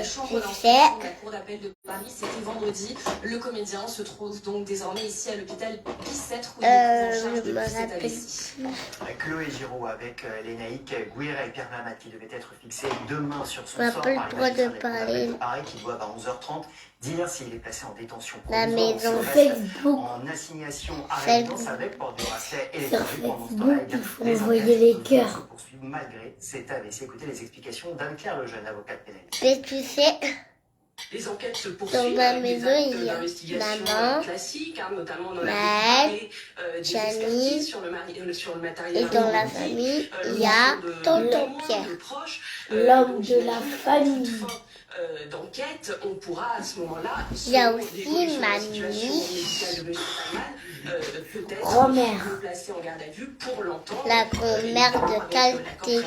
chambre d'enquête de la Cour d'appel de Paris. C'était vendredi. Le comédien se trouve donc désormais ici à l'hôpital Bicêtre où il est pris en charge depuis cette année-ci. Chloé Giraud avec Lénaïque Gouira et Pierre Lamat qui devaient être fixés demain sur son sort pas par le droit les de parler. de Paris qui doivent à 11h30 dire s'il est placé en détention La provisoire maison ou Facebook. en assignation à résidence avec port de bracelet électronique. Pendant ce Facebook, temps-là, il faut les envoyer enquêtes les se cœurs. poursuivent malgré cet AVC. Écoutez les explications d'Anne-Claire Lejeune, avocate pénaliste. Mais tu sais, Les enquêtes se dans poursuivent ma avec des maison, actes il y a d'investigation maman, classiques, notamment on en a Maëlle, beaucoup parlé, des Gianni, expertises sur le matériel et dans la informatique, famille, le il y a retour de tonton témoins, Pierre, de proches, l'homme donc de la j'imagine qu'à famille. toute fin, d'enquête, on pourra à ce moment-là, Il y a selon aussi l'évolution de la mamie, situation médicale de monsieur Palman, peut-être grand-mère, le placer en garde à vue pour l'entendre. la grand-mère de Calté.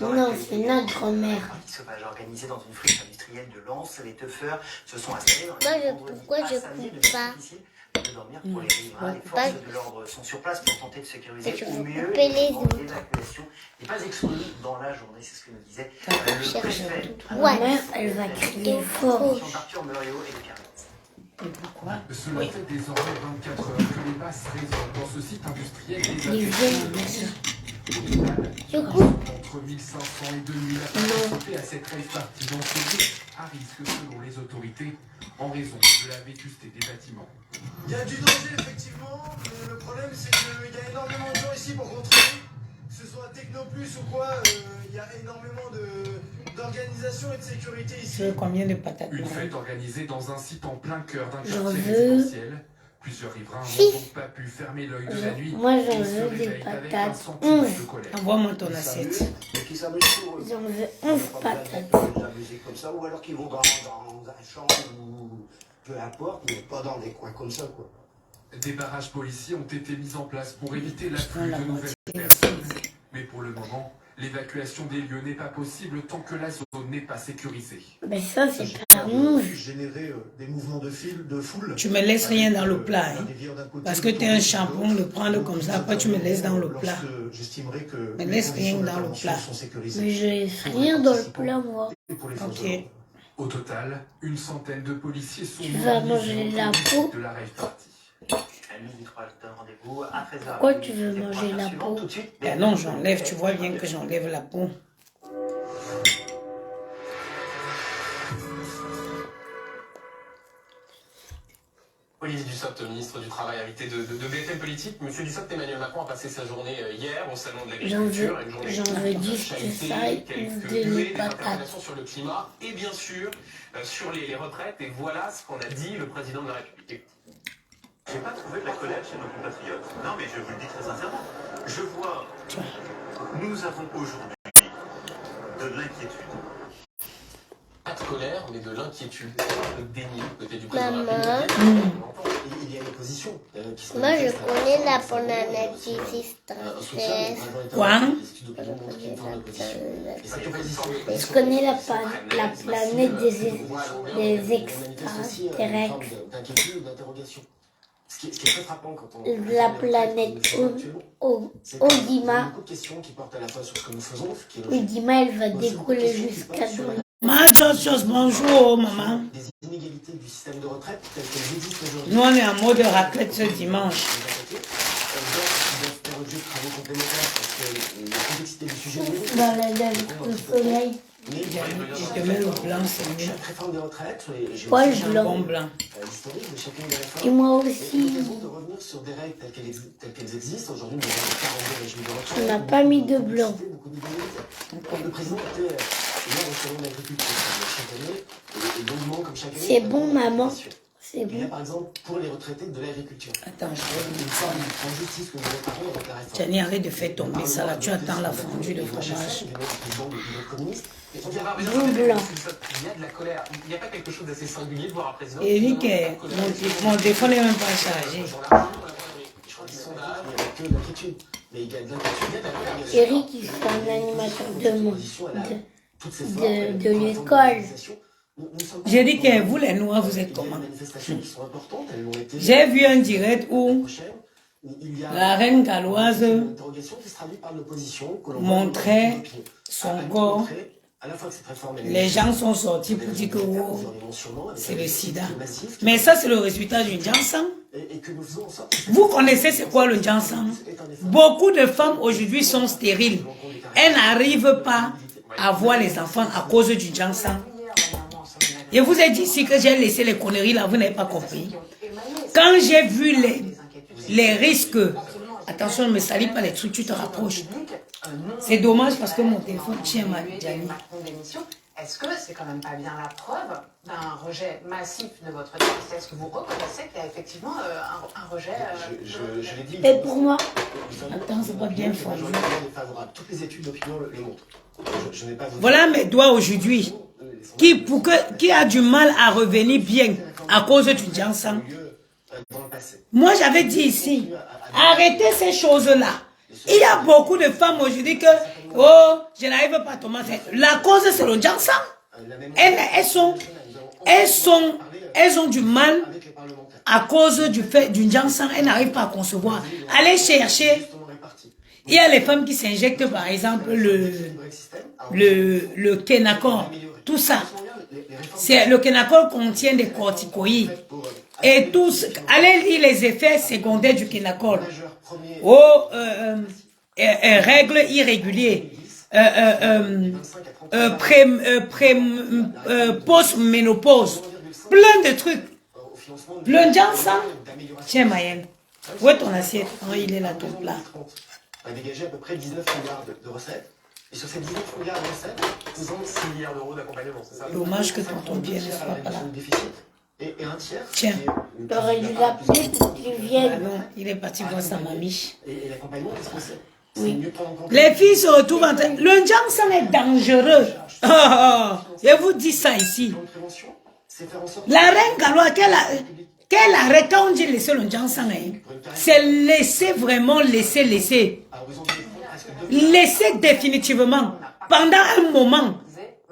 Non, c'est notre grand-mère. Un sauvage organisé dans une friche industrielle de Lens, les teufeurs se sont installés dans Moi, les vendredis pourquoi à je samedi, coupe le pas? difficile de dormir pour les riverains. Les Pas- forces de l'ordre sont sur place pour tenter de sécuriser Et je au veux mieux couper les l'événement. autres. L'évacuation n'est pas exclue dans la journée, c'est ce que nous disait le cherche préfet. Ma mère, elle va crier fort. D'Arthur Muriot et de Pierre. Pourquoi Cela fait désormais 24 heures que les basses résonnent dans ce site industriel Les des Je coupe. entre 1500 et 2000 a participé à cette rave party dans ce lieu à risque selon les autorités en raison de la vétusté des bâtiments. Il y a du danger effectivement, mais le problème c'est qu'il y a énormément de gens ici pour contrôler, que ce soit Technoplus ou quoi, il y a énormément d'organisation et de sécurité ici. Tu veux combien de patates? Une fête organisée dans un site en plein cœur d'un J'en quartier veux. résidentiel. Plusieurs riverains n'ont donc pas pu fermer l'œil de la nuit. Moi, j'en et se veux des réveillent avec patates. un sentiment de colère. Envoie-moi ton assiette. Qui s'amusent pour eux. J'en veux 11 patates. S'amuser comme ça, ou alors qu'ils vont dans un champ ou peu importe, mais pas dans des coins comme ça quoi. Des barrages policiers ont été mis en place pour éviter prends l'afflux la de nouvelles moitié. personnes. Mais pour le moment, l'évacuation des lieux n'est pas possible tant que la zone n'est pas sécurisée. Mais ça, c'est pas rouge. Générer des mouvements de foule. Tu me laisses rien dans le plat, hein. Parce que tu es un champon, le prendre comme ça, après tu me laisses dans le plat. J'estimerais que Me laisse rien dans le plat. Mais je laisse rien dans le plat, moi. Ok. Au total, une centaine de policiers sont Tu vas manger la peau? de la rave party. À midi 3, je donne rendez-vous à 13h. Pourquoi tu veux manger la peau? Tout de suite. Ben non, j'enlève, tu vois bien que j'enlève la peau. Olivier Dussopt, ministre du Travail, invité de BFM Politique. Monsieur Dussopt, Emmanuel Macron a passé sa journée hier au salon de l'agriculture. J'en veux 10 que ça et quelques de huées, les des patates. interrogations sur le climat et bien sûr sur les retraites. Et voilà ce qu'on a dit le président de la République. J'ai pas trouvé de la colère chez nos compatriotes. Non, mais je vous le dis très sincèrement. Je vois, nous avons aujourd'hui de l'inquiétude. Pas de colère, mais de l'inquiétude, de déni peut-être du président de la Maman. République. Il y a une opposition qui se Moi, je manifeste connais la à travers, banane sur un soutien française. majoritaire Quoi? des études d'opinion montrent qu'il y a une forme d'opposition. Et cette opposition, Je connais la planète des extraterrestres. d'inquiétude, d'interrogation. Ce qui est très frappant quand on... La planète Odima. beaucoup de questions qui portent à la fois sur ce que nous faisons, ce qui est Odima, elle va décoller jusqu'à demain. Machos, bonjour, maman. des inégalités du système de retraite telles qu'elles existent aujourd'hui. Nous, on est en mode raclette ce dimanche. Faire l'objet de travaux complémentaires parce que la complexité du sujet mérite. Dans la dame au soleil. Mais Je te mets le blanc, c'est mieux. chaque réforme des retraites, et j'ai Poil aussi blanc. Bon blanc. l'historique de chacune des Et réformes. moi Et aussi. l'occasion de revenir sur des règles telles qu'elles existent. Aujourd'hui, nous avons 42 régimes de retraite. On n'a pas mis de blanc. Beaucoup d'inégalités. Le président était hier au salon de l'agriculture chaque année, et longuement comme chaque année. C'est bon, maman. C'est Il y a bon. par exemple pour les retraités de l'agriculture. Attends, je Une vais forme d'injustice que nous réparons avec la réforme. Tiens, arrête de faire tomber ça là. Tu attends la fondue de fromage. Bon blanc. Il y a de la colère. Il n'y a pas quelque chose d'assez singulier de voir un président. Eric, mon téléphone n'est même pas chargé. Je crois qu'ils sont là, il n'y avait que de l'inquiétude. Mais il y a de l'inquiétude, il y a de la colère. Eric, il fait un animateur de l'école. J'ai dit que vous, les Noirs, vous êtes comment? J'ai vu un direct où la reine galloise montrait son corps à la fois que cette réforme... Les gens sont sortis pour dire que oh, c'est le sida. Mais ça, c'est le résultat du Jansan. Vous connaissez c'est quoi le Jansan? Beaucoup de femmes aujourd'hui sont stériles. Elles n'arrivent pas à avoir les enfants à cause du Jansan. Je vous ai dit ici que j'ai laissé les conneries là, vous n'avez pas compris. Quand j'ai vu les risques, attention, ne me salis pas les trucs, tu te rapproches. C'est dommage parce que mon téléphone tient ma Diani. Est-ce que c'est quand même pas bien la preuve d'un rejet massif de votre texte? Est-ce que vous reconnaissez qu'il y a effectivement un rejet Je l'ai dit. Et pour moi? Attends, c'est pas bien fort. Toutes les études d'opinion le montrent. Voilà mes doigts aujourd'hui. Qui a du mal à revenir bien à cause du Jansan. Moi, j'avais dit ici, arrêtez ces choses-là. Il y a beaucoup de femmes aujourd'hui que, oh, je n'arrive pas à tomber. La cause, c'est le Jansan. Elles ont du mal à cause du fait du Jansan. Elles n'arrivent pas à concevoir. Allez chercher. Il y a les femmes qui s'injectent, par exemple, le Kenacor. Tout ça. Le Kenacor contient des corticoïdes. Et tous, allez lire les effets secondaires du Kenacor. Règles irrégulières. Post-ménopause. Plein de trucs. Le Jansan. Tiens, Mayenne. Où est ton assiette? Oh, il est là, ton plat. On a dégagé à peu près 19 milliards de recettes. Et sur ces 19 milliards de recettes, nous avons 6 milliards d'euros d'accompagnement, c'est ça? Dommage que ton bien ne soit pas là. Et un tiers. Tiens. J'aurais dû l'appeler pour qu'il vienne. Non, il est parti voir sa mamie. Et l'accompagnement, qu'est-ce que c'est? Oui. Les filles se retrouvent en train... Le Jansan est dangereux. Je vous dis ça ici. La reine Galois, qu'elle arrête quand on dit laisser le Jansan, c'est laisser vraiment, laisser. Laisser définitivement. Pendant un moment,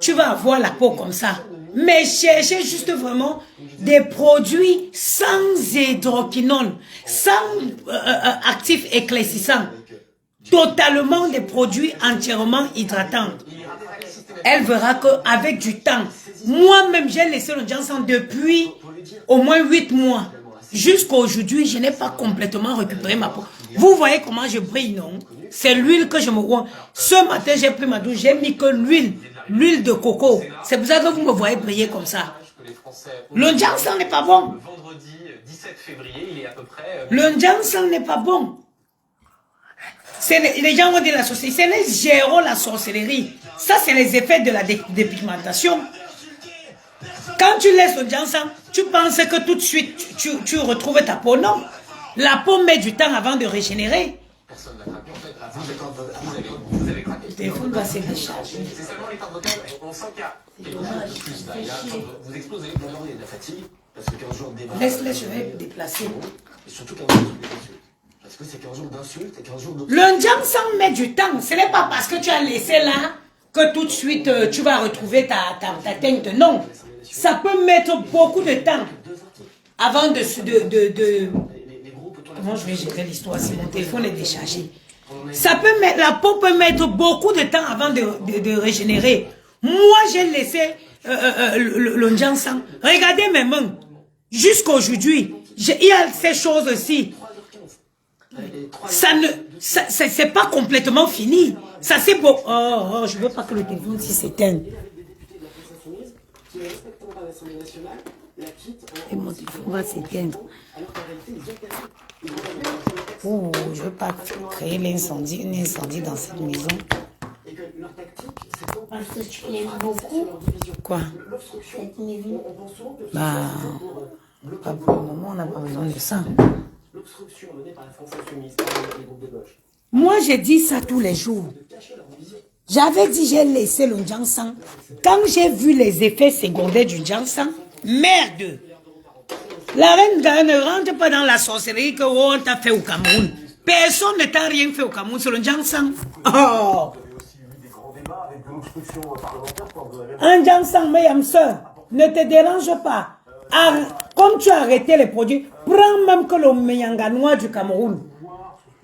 tu vas avoir la peau comme ça. Mais cherchez juste vraiment des produits sans hydroquinone, sans actifs éclaircissants. Totalement des produits entièrement hydratants. Elle verra qu'avec du temps, moi-même j'ai laissé le Jansan depuis au moins 8 mois. Jusqu'à aujourd'hui, je n'ai pas complètement récupéré ma peau. Vous voyez comment je brille, non? C'est l'huile que je me vois. Ce matin, j'ai pris ma douche, j'ai mis que l'huile de coco. C'est pour ça que vous me voyez briller comme ça. Le Jansan n'est pas bon. Le Jansan n'est pas bon. Les gens vont dire la sorcellerie. C'est les géros la sorcellerie. Ça, c'est les effets de la dépigmentation. Quand tu laisses le Jansan, tu penses que tout de suite, tu retrouves ta peau. Non. La peau met du temps avant de régénérer. Le téléphone va se décharger. C'est seulement les cordes vocales. On sent qu'il y a quelque chose de plus là. Vous explosez. Il y a de la fatigue. Parce que 15 jours de débat. Laisse, je vais me déplacer. Et surtout 15 jours d'insultes. Parce que c'est 15 jours d'insultes et 15 jours de... Le Jansan met du temps. Ce n'est pas parce que tu as laissé là que tout de suite tu vas retrouver ta teinte. Non. Ça peut mettre beaucoup de temps avant de Comment je vais gérer l'histoire si mon téléphone est déchargé? Ça peut mettre, la peau peut mettre beaucoup de temps avant de régénérer. Moi, j'ai laissé le Jansan. Regardez mes mains. Jusqu'à aujourd'hui, il y a ces choses aussi. C'est pas complètement fini. Ça c'est beau. Oh, je veux pas que le téléphone s'éteigne. Et mon téléphone va s'éteindre. Oh, je veux pas créer l'incendie, un incendie dans cette maison. Parce que tu l'aimes beaucoup. Quoi? Cette maison. Bah, pas pour le moment, on n'a pas besoin de ça. Moi, j'ai dit ça tous les jours. J'avais dit, j'ai laissé le Jansan. Quand j'ai vu les effets secondaires du Jansan, merde! La reine ne rentre pas dans la sorcellerie que on t'a fait au Cameroun. Personne ne t'a rien fait au Cameroun sur le Jansan. Oh! Un Jansan, mes soeur, ne te dérange pas. Comme tu as arrêté les produits, prends même que le Meyanga noir du Cameroun.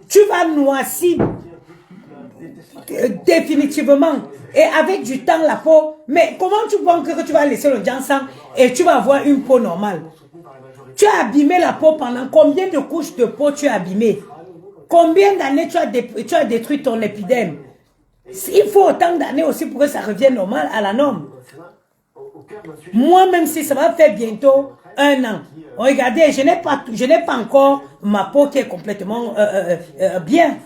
Tu vas noircir Définitivement. Et avec du temps, la peau... Mais comment tu penses que tu vas laisser le ginseng et tu vas avoir une peau normale? Tu as abîmé la peau pendant combien de couches de peau tu as abîmé? Combien d'années tu as détruit ton épiderme? Il faut autant d'années aussi pour que ça revienne normal à la norme. Moi, même si ça va faire bientôt 1 an. Regardez, je n'ai pas encore ma peau qui est complètement bien.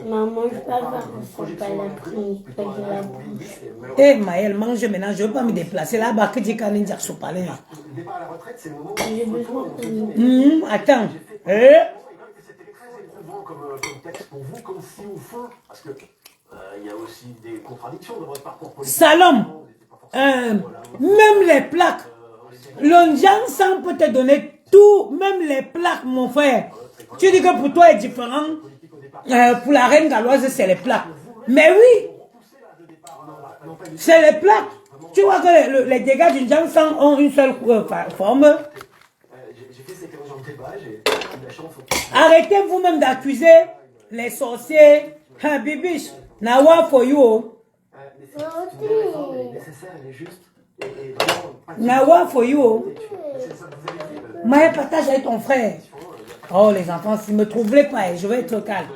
Maman, je peux avoir c'est pas la prise, pas de la bouche. Eh, Maëlle, mange maintenant, je ne veux pas me déplacer là-bas. Que dit qu'on est sur parler là? J'ai besoin de... Attends. Comme texte pour vous, comme si au fond, parce que il y a aussi des contradictions dans votre parcours politique. Salom, même les plaques, le ginseng peut te donner tout, même les plaques, mon frère. Tu dis que pour toi est différent, pour la reine galloise, c'est les plaques. Mais oui, c'est les plaques. Tu vois que les dégâts du ginseng ont une seule forme. J'ai fait ces 15 jours de débat, j'ai eu la chance. Arrêtez vous-même d'accuser les sorciers. Bibiche, nawa for you. Nawa for you. Maë, partage avec ton frère. Oh, les enfants, s'ils ne me trouvaient pas, je vais être calme.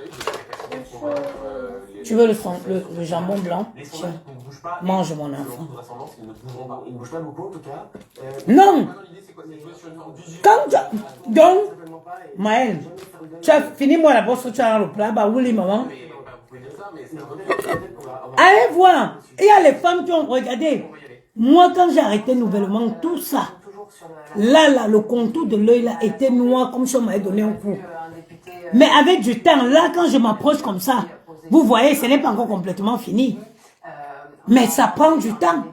Tu veux le jambon blanc? Tiens, mange mon enfant. Ils ne bougent pas beaucoup en tout cas. Non! Donc, Maël, tu as fini moi la bosse, tu as le plat, bah oui, maman. Allez voir, il y a les femmes qui ont regardé. Moi, quand j'ai arrêté nouvellement tout ça, là, le contour de l'œil là était noir comme si on m'avait donné un coup. Mais avec du temps, là, quand je m'approche comme ça, vous voyez, ce n'est pas encore complètement fini. Mais ça prend du temps.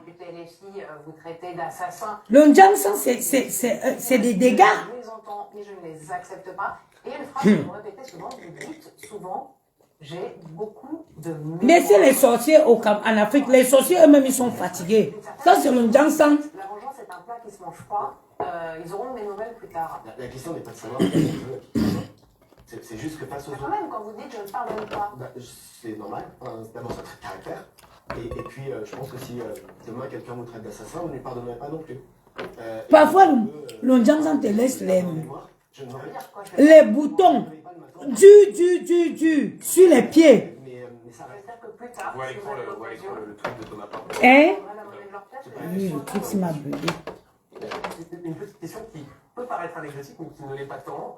Le ginseng, c'est des dégâts. Je les entends, mais je ne les accepte pas. Et une phrase que vous répétez souvent, vous dites souvent, j'ai beaucoup de mémoire. Laissez les sorciers en Afrique. Les sorciers eux-mêmes, ils sont fatigués. Ça, c'est le ginseng. La vengeance, c'est un plat qui ne se mange pas. Ils auront des nouvelles plus tard. La question n'est pas de savoir c'est juste que face aux Quand même, quand vous dites je ne pardonne pas. C'est normal. D'abord, ça traite de caractère. Et puis, je pense que si demain quelqu'un vous traite d'assassin, vous ne lui pardonnerez pas non plus. Parfois, le ginseng te laisse les boutons sur les pieds. Hein? Oui, le truc, c'est ma bulle. Une petite question qui peut paraître anecdotique, mais qui ne l'est pas tant.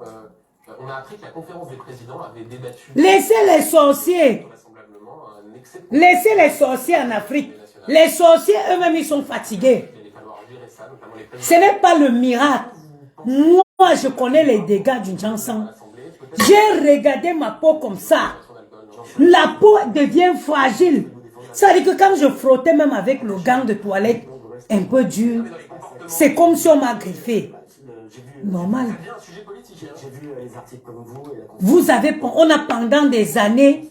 On a appris que la conférence des présidents avait débattu... Laissez les sorciers. Laissez les sorciers en Afrique. Les sorciers eux-mêmes, ils sont fatigués. Ce n'est pas le miracle. Moi, je connais les dégâts du ginseng. J'ai regardé ma peau comme ça. La peau devient fragile. Ça veut dire que quand je frottais même avec le gant de toilette un peu dur, c'est comme si on m'a griffé. Normal. Vous avez, on a pendant des années,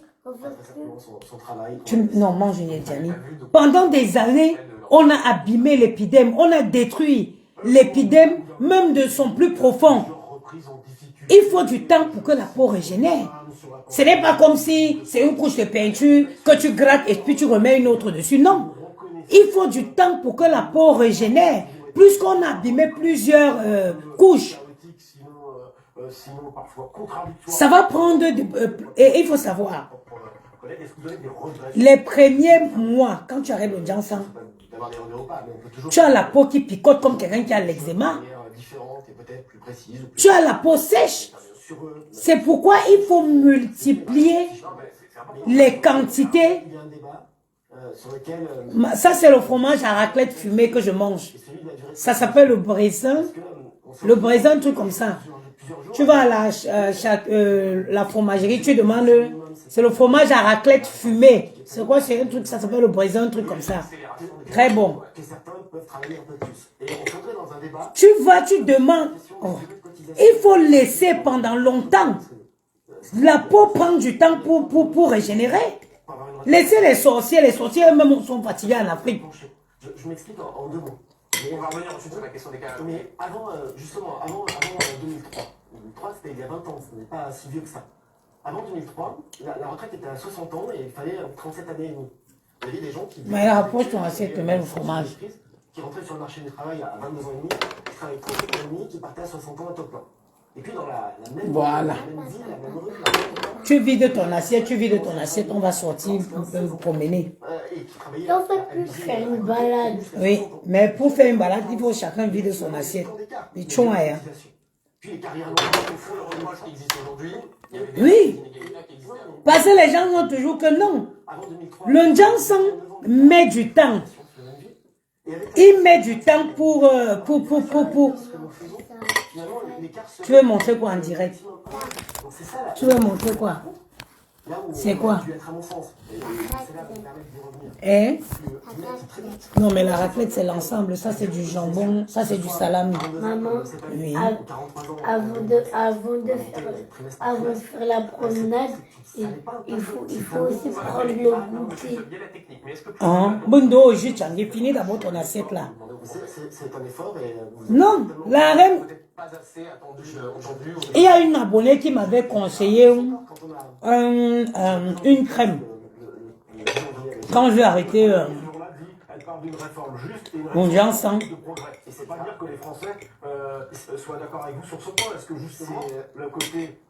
non, mange Yedjani. Pendant des années, on a abîmé l'épiderme, on a détruit l'épiderme, même de son plus profond. Il faut du temps pour que la peau régénère. Ce n'est pas comme si c'est une couche de peinture que tu grattes et puis tu remets une autre dessus. Non. Il faut du temps pour que la peau régénère. Plus qu'on a abîmé plusieurs couches, ça va prendre... et il faut savoir, les premiers mois, quand tu arrêtes le ginseng, tu as la peau qui picote comme quelqu'un qui a l'eczéma. Tu as la peau sèche. C'est pourquoi il faut multiplier les quantités. Ça, c'est le fromage à raclette fumé que je mange. Ça s'appelle le brésin. Le brésin, un truc comme ça. Tu vas à la fromagerie, tu demandes, c'est le fromage à raclette fumé. C'est quoi? C'est un truc, ça s'appelle le brésin, un truc comme ça. Très bon. Tu vas, tu demandes. Oh. Il faut laisser pendant longtemps. La peau prend du temps pour régénérer. Laissez les sorciers eux-mêmes sont fatigués en Afrique. Je m'explique en 2 mots. On va revenir ensuite sur la question des cas. Mais avant, justement, avant 2003. 2003, c'était il y a 20 ans, ce n'est pas si vieux que ça. Avant 2003, la retraite était à 60 ans et il fallait 37 années et demie. Il y avait des gens qui... Mais rapproche ton assiette, même au fromage. Qui rentraient sur le marché du travail à 22 ans et demi, qui travaillaient 37 ans et demi, qui partaient à 60 ans à top plein. Et puis dans la même voilà. la même ville, la même rue, la même... Tu vides ton assiette, on va sortir, on peut nous promener. Et on peut plus faire une balade. Oui, mais pour faire une balade, il faut chacun vide son assiette. Et tu vois, hein. Puis les carrières longues, il faut le reproche qui existe aujourd'hui. Il y avait des Oui, inégalités qui existaient avant. parce que les gens ont toujours que non. avant 2003. Le Ndjansan met du temps. Il met du temps pour. Tu veux montrer quoi en direct? Tu veux montrer quoi? C'est quoi? Hein? Non, mais la raclette, c'est l'ensemble. Ça, c'est du jambon. Ça, c'est du salami. Maman, Oui. avant de faire la promenade, il faut aussi prendre le goûter. Hein? Bundo, j'ai fini d'abord ton assiette là. C'est un effort et... Non, la reine. Pas assez attendu aujourd'hui. Il y a une abonnée qui m'avait conseillé une crème. Quand je vais arrêter Elle parle d'une réforme juste et une mon réforme Ndjansan. de progrès. Et c'est pas dire que les Français soient d'accord avec vous sur ce point, parce que justement, le côté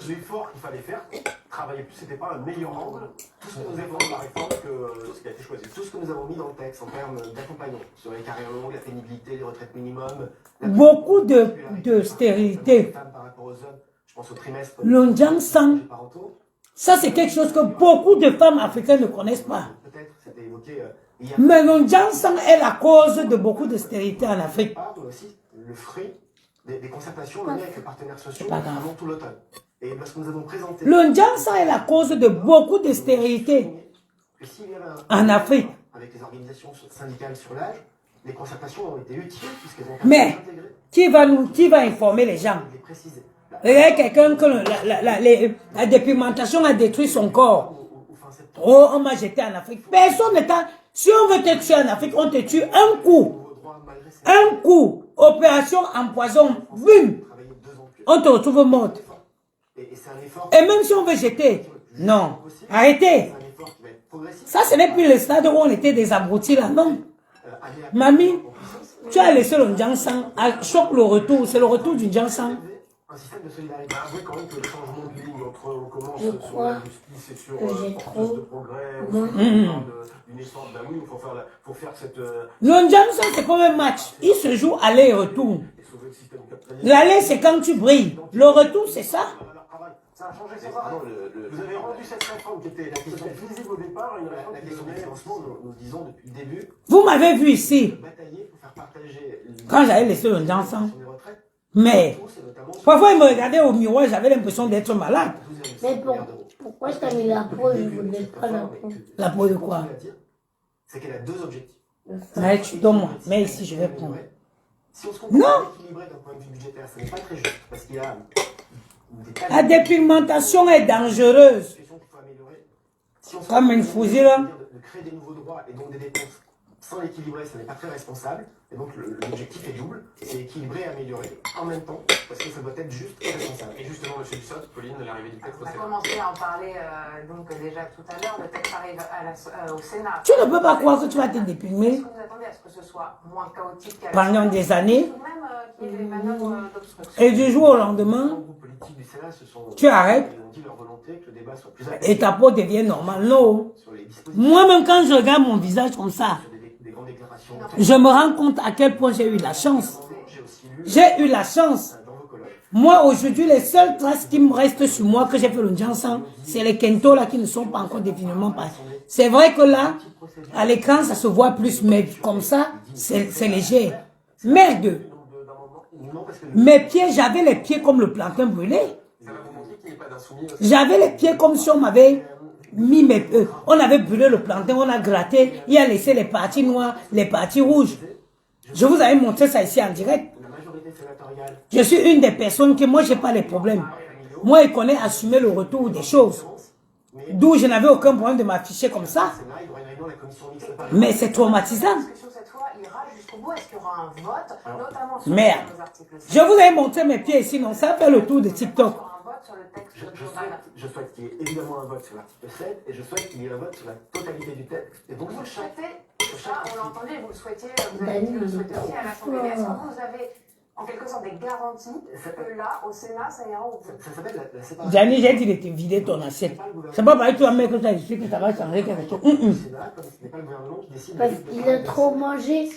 l'effort qu'il fallait faire, travailler plus, c'était pas un meilleur angle. Tout ce que nous avons la réforme, ce qui a été choisi, tout ce que nous avons mis dans le texte en termes d'accompagnement, sur les carrières longues, la pénibilité, les retraites minimum, Beaucoup de stérilité. Je pense au trimestre. Le Ndjansan, ça c'est quelque chose que beaucoup de femmes africaines ne connaissent pas. Peut-être, c'était évoqué hier. Mais le Ndjansan est la cause de beaucoup de stérilité en Afrique. Aussi le fruit des concertations menées avec les partenaires sociaux avant tout l'automne. Et parce que nous avons présenté... Le Ndjansan est la cause de beaucoup de stérilité en Afrique. Avec les organisations syndicales sur l'âge, les concertations ont été utiles puisqu'elles ont... Mais qui va informer les gens? Il y a quelqu'un que la dépigmentation a détruit son corps. Oh, on m'a jeté en Afrique. Personne n'est... Si on veut te tuer en Afrique, on te tue un coup. Un coup. Opération empoison. Boum. On te retrouve morte. Et même si on veut jeter, non. Arrêtez. Ça, ce n'est plus le stade où on était des abrutis là, non. Mamie, tu as laissé le Ndjansan. Choc le retour. C'est le retour du Ndjansan. Un système de solidarité. Avouez quand même que le changement de ligne entre on commence Je sur crois la justice et sur que j'ai plus trop. de progrès, on parle d'une histoire de la oui, il faut faire cette... Le Ndjansan, c'est comme un match. Il se joue aller et retour. L'aller, c'est quand tu brilles. Le retour, c'est ça. Ça a changé, c'est ça. Vous avez rendu cette réforme qui était la question visible au départ, une réforme qui question du financement, nous disons depuis le début. Vous m'avez vu ici, Batailler pour faire partager... quand j'avais laissé le Ndjansan. Mais, parfois, il me regardait au miroir, j'avais l'impression d'être malade. Mais pourquoi tu as mis la peau? Je voulais pas la peau. La peau de quoi? C'est qu'elle a deux objectifs. Mais tu donnes-moi. Mais ici, je vais prendre. Si on se compare à l'équilibré d'un point de vue budgétaire, ce n'est pas très juste, parce qu'il y a... La dépigmentation est dangereuse. Comme une fusée là. De créer des nouveaux droits et donc des dépenses sans l'équilibrer, ce n'est pas très responsable. Et donc l'objectif est double, c'est équilibrer et améliorer en même temps, parce que ça doit être juste et responsable. Et justement, monsieur Dussopt, Pauline, l'arrivée du texte au On a Sénat. commencé à en parler donc déjà tout à l'heure. Le texte arrive au Sénat. Tu ne peux pas croire que tu vas te dépigmer Est-ce que vous attendez à ce que ce soit moins chaotique qu'à pendant des années. Ou même qu'il y ait des manœuvres d'obstruction. Et du jour au lendemain, tu arrêtes. Et ta peau devient normale. Non. Moi-même, quand je regarde mon visage comme ça, je me rends compte à quel point j'ai eu la chance. J'ai eu la chance. Moi, aujourd'hui, les seules traces qui me restent sur moi que j'ai fait le Ndjansan, c'est les kentos là qui ne sont pas encore définitivement pas. C'est vrai que là, à l'écran, ça se voit plus, mais comme ça, c'est léger. Merde. Mes pieds, j'avais les pieds comme le plantain brûlé. J'avais les pieds comme si on m'avait mis mes... on avait brûlé le plantain, on a gratté, il a laissé les parties noires, les parties rouges. Je vous avais montré ça ici en direct. Je suis une des personnes que moi, j'ai pas les problèmes. Moi, il connaît assumer le retour des choses. D'où je n'avais aucun problème de m'afficher comme ça. Mais c'est traumatisant. Merde. Je vous avais montré mes pieds ici, non, ça fait le tour de TikTok. sur le texte Je global. souhaite qu'il y ait évidemment un vote sur l'article 7 et je souhaite qu'il y ait un vote sur la totalité du texte. Et donc, Vous le sur chaque- souhaitez, sur chaque ça, on l'a article. entendu, vous le souhaitez, vous avez dit que vous le souhaitez aussi à l'Assemblée. Mais est-ce que vous avez en quelque sorte des garanties que là, au Sénat, ça ira au bout? Ça s'appelle la séparation. Gianni, j'ai dit de te vider ton assiette. C'est pas parce que tu vas mettre ça ici que ça va changer quelque chose. Le Sénat, comme ce n'est pas le gouvernement qui décide. Parce qu'il a trop mangé.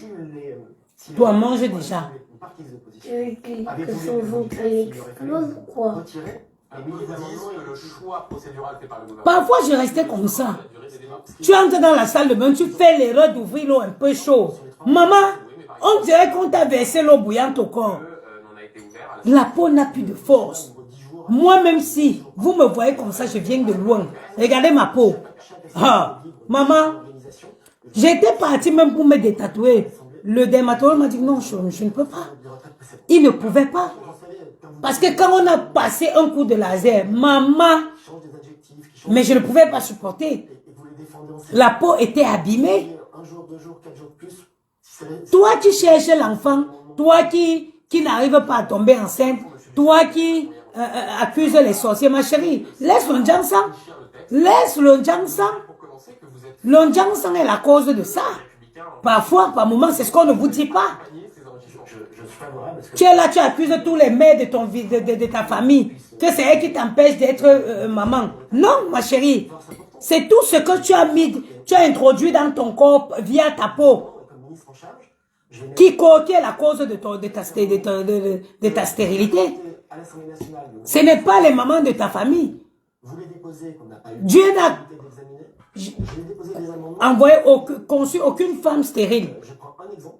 Toi, mange déjà. Une partie des oppositions. Que son ventre explose ou quoi? Retirer les Ils milliers disent d'amendements que le choix procédural fait par le gouvernement. Parfois, je restais comme ça. La durée des débats. Tu entres dans la salle de bain, tu fais l'erreur d'ouvrir l'eau un peu chaude. Maman, on dirait qu'on t'a versé l'eau bouillante au corps. N'en a été ouvert à la La peau n'a plus de force. Moi, même si vous me voyez comme ça, je viens de loin. Regardez ma peau. Ah, maman, j'étais partie même pour me détatouer. Le dermatologue m'a dit non, je ne peux pas. Il ne pouvait pas. Parce que quand on a passé un coup de laser, maman, mais je ne pouvais pas supporter. La peau était abîmée. un jour, 2 jours, 4 jours de plus. Toi qui cherches l'enfant, toi qui n'arrive pas à tomber enceinte, toi qui accuse les sorciers, ma chérie, laisse le Jansan. Laisse le Jansan. Le Jansan est la cause de ça. Parfois, par moment, c'est ce qu'on ne vous dit pas. Je suis favorable parce que Tu es là, tu accuses tous les mères de ta famille, que c'est elle qui t'empêche d'être maman. Non, ma chérie. C'est tout ce que tu as mis, tu as introduit dans ton corps via ta peau, comme ministre en charge, qui est la cause de ta stérilité. à l'Assemblée nationale, Ce n'est pas les mamans de ta famille. vous les déposez, qu'on n'a pas eu Dieu n'a d'examiner. Je l'ai déposé des amendements. envoyé conçu aucune femme stérile. Je prends un exemple.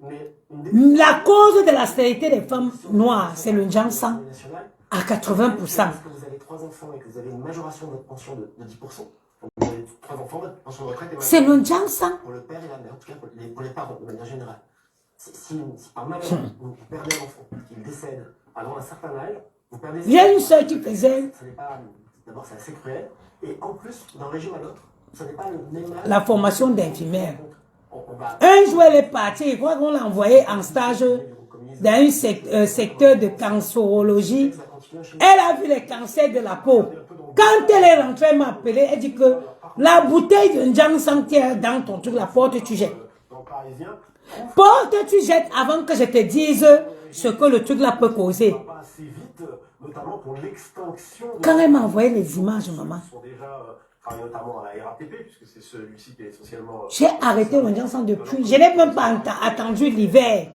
Mais une La cause de la stérilité des femmes noires, c'est le Jansan nationale, à 80%. parce que vous avez 3 enfants et que vous avez une majoration de votre pension de 10%. Donc vous avez 3 enfants, votre pension de retraite est C'est majorée le Jansan. pour le père et la mère, en tout cas pour les parents de manière générale. Si par malheur vous perdez un enfant, qu'il décède avant un certain âge, vous perdez... J'ai une soeur qui faisait Ce n'est pas... D'abord, c'est assez cruel. Et en plus, d'un régime à l'autre, ce n'est pas le même âge. la formation d'infirmière. On va... Un jour, elle est partie, je crois qu'on l'a envoyée en stage dans un secteur de cancérologie. Elle a vu les cancers de la peau. Quand elle est rentrée, elle m'a appelé, elle dit que la bouteille de Jansan qui est dans ton truc, la porte, tu jettes. Dans le Parisien, Porte, tu jettes avant que je te dise ce que le truc là peut causer. pas assez vite, notamment pour l'extinction de... Quand elle m'a envoyé les images, maman, Qui sont déjà travaillent notamment à la RATP, puisque c'est celui-ci qui est essentiellement... j'ai arrêté le Jansan depuis. Je n'ai même pas attendu l'hiver.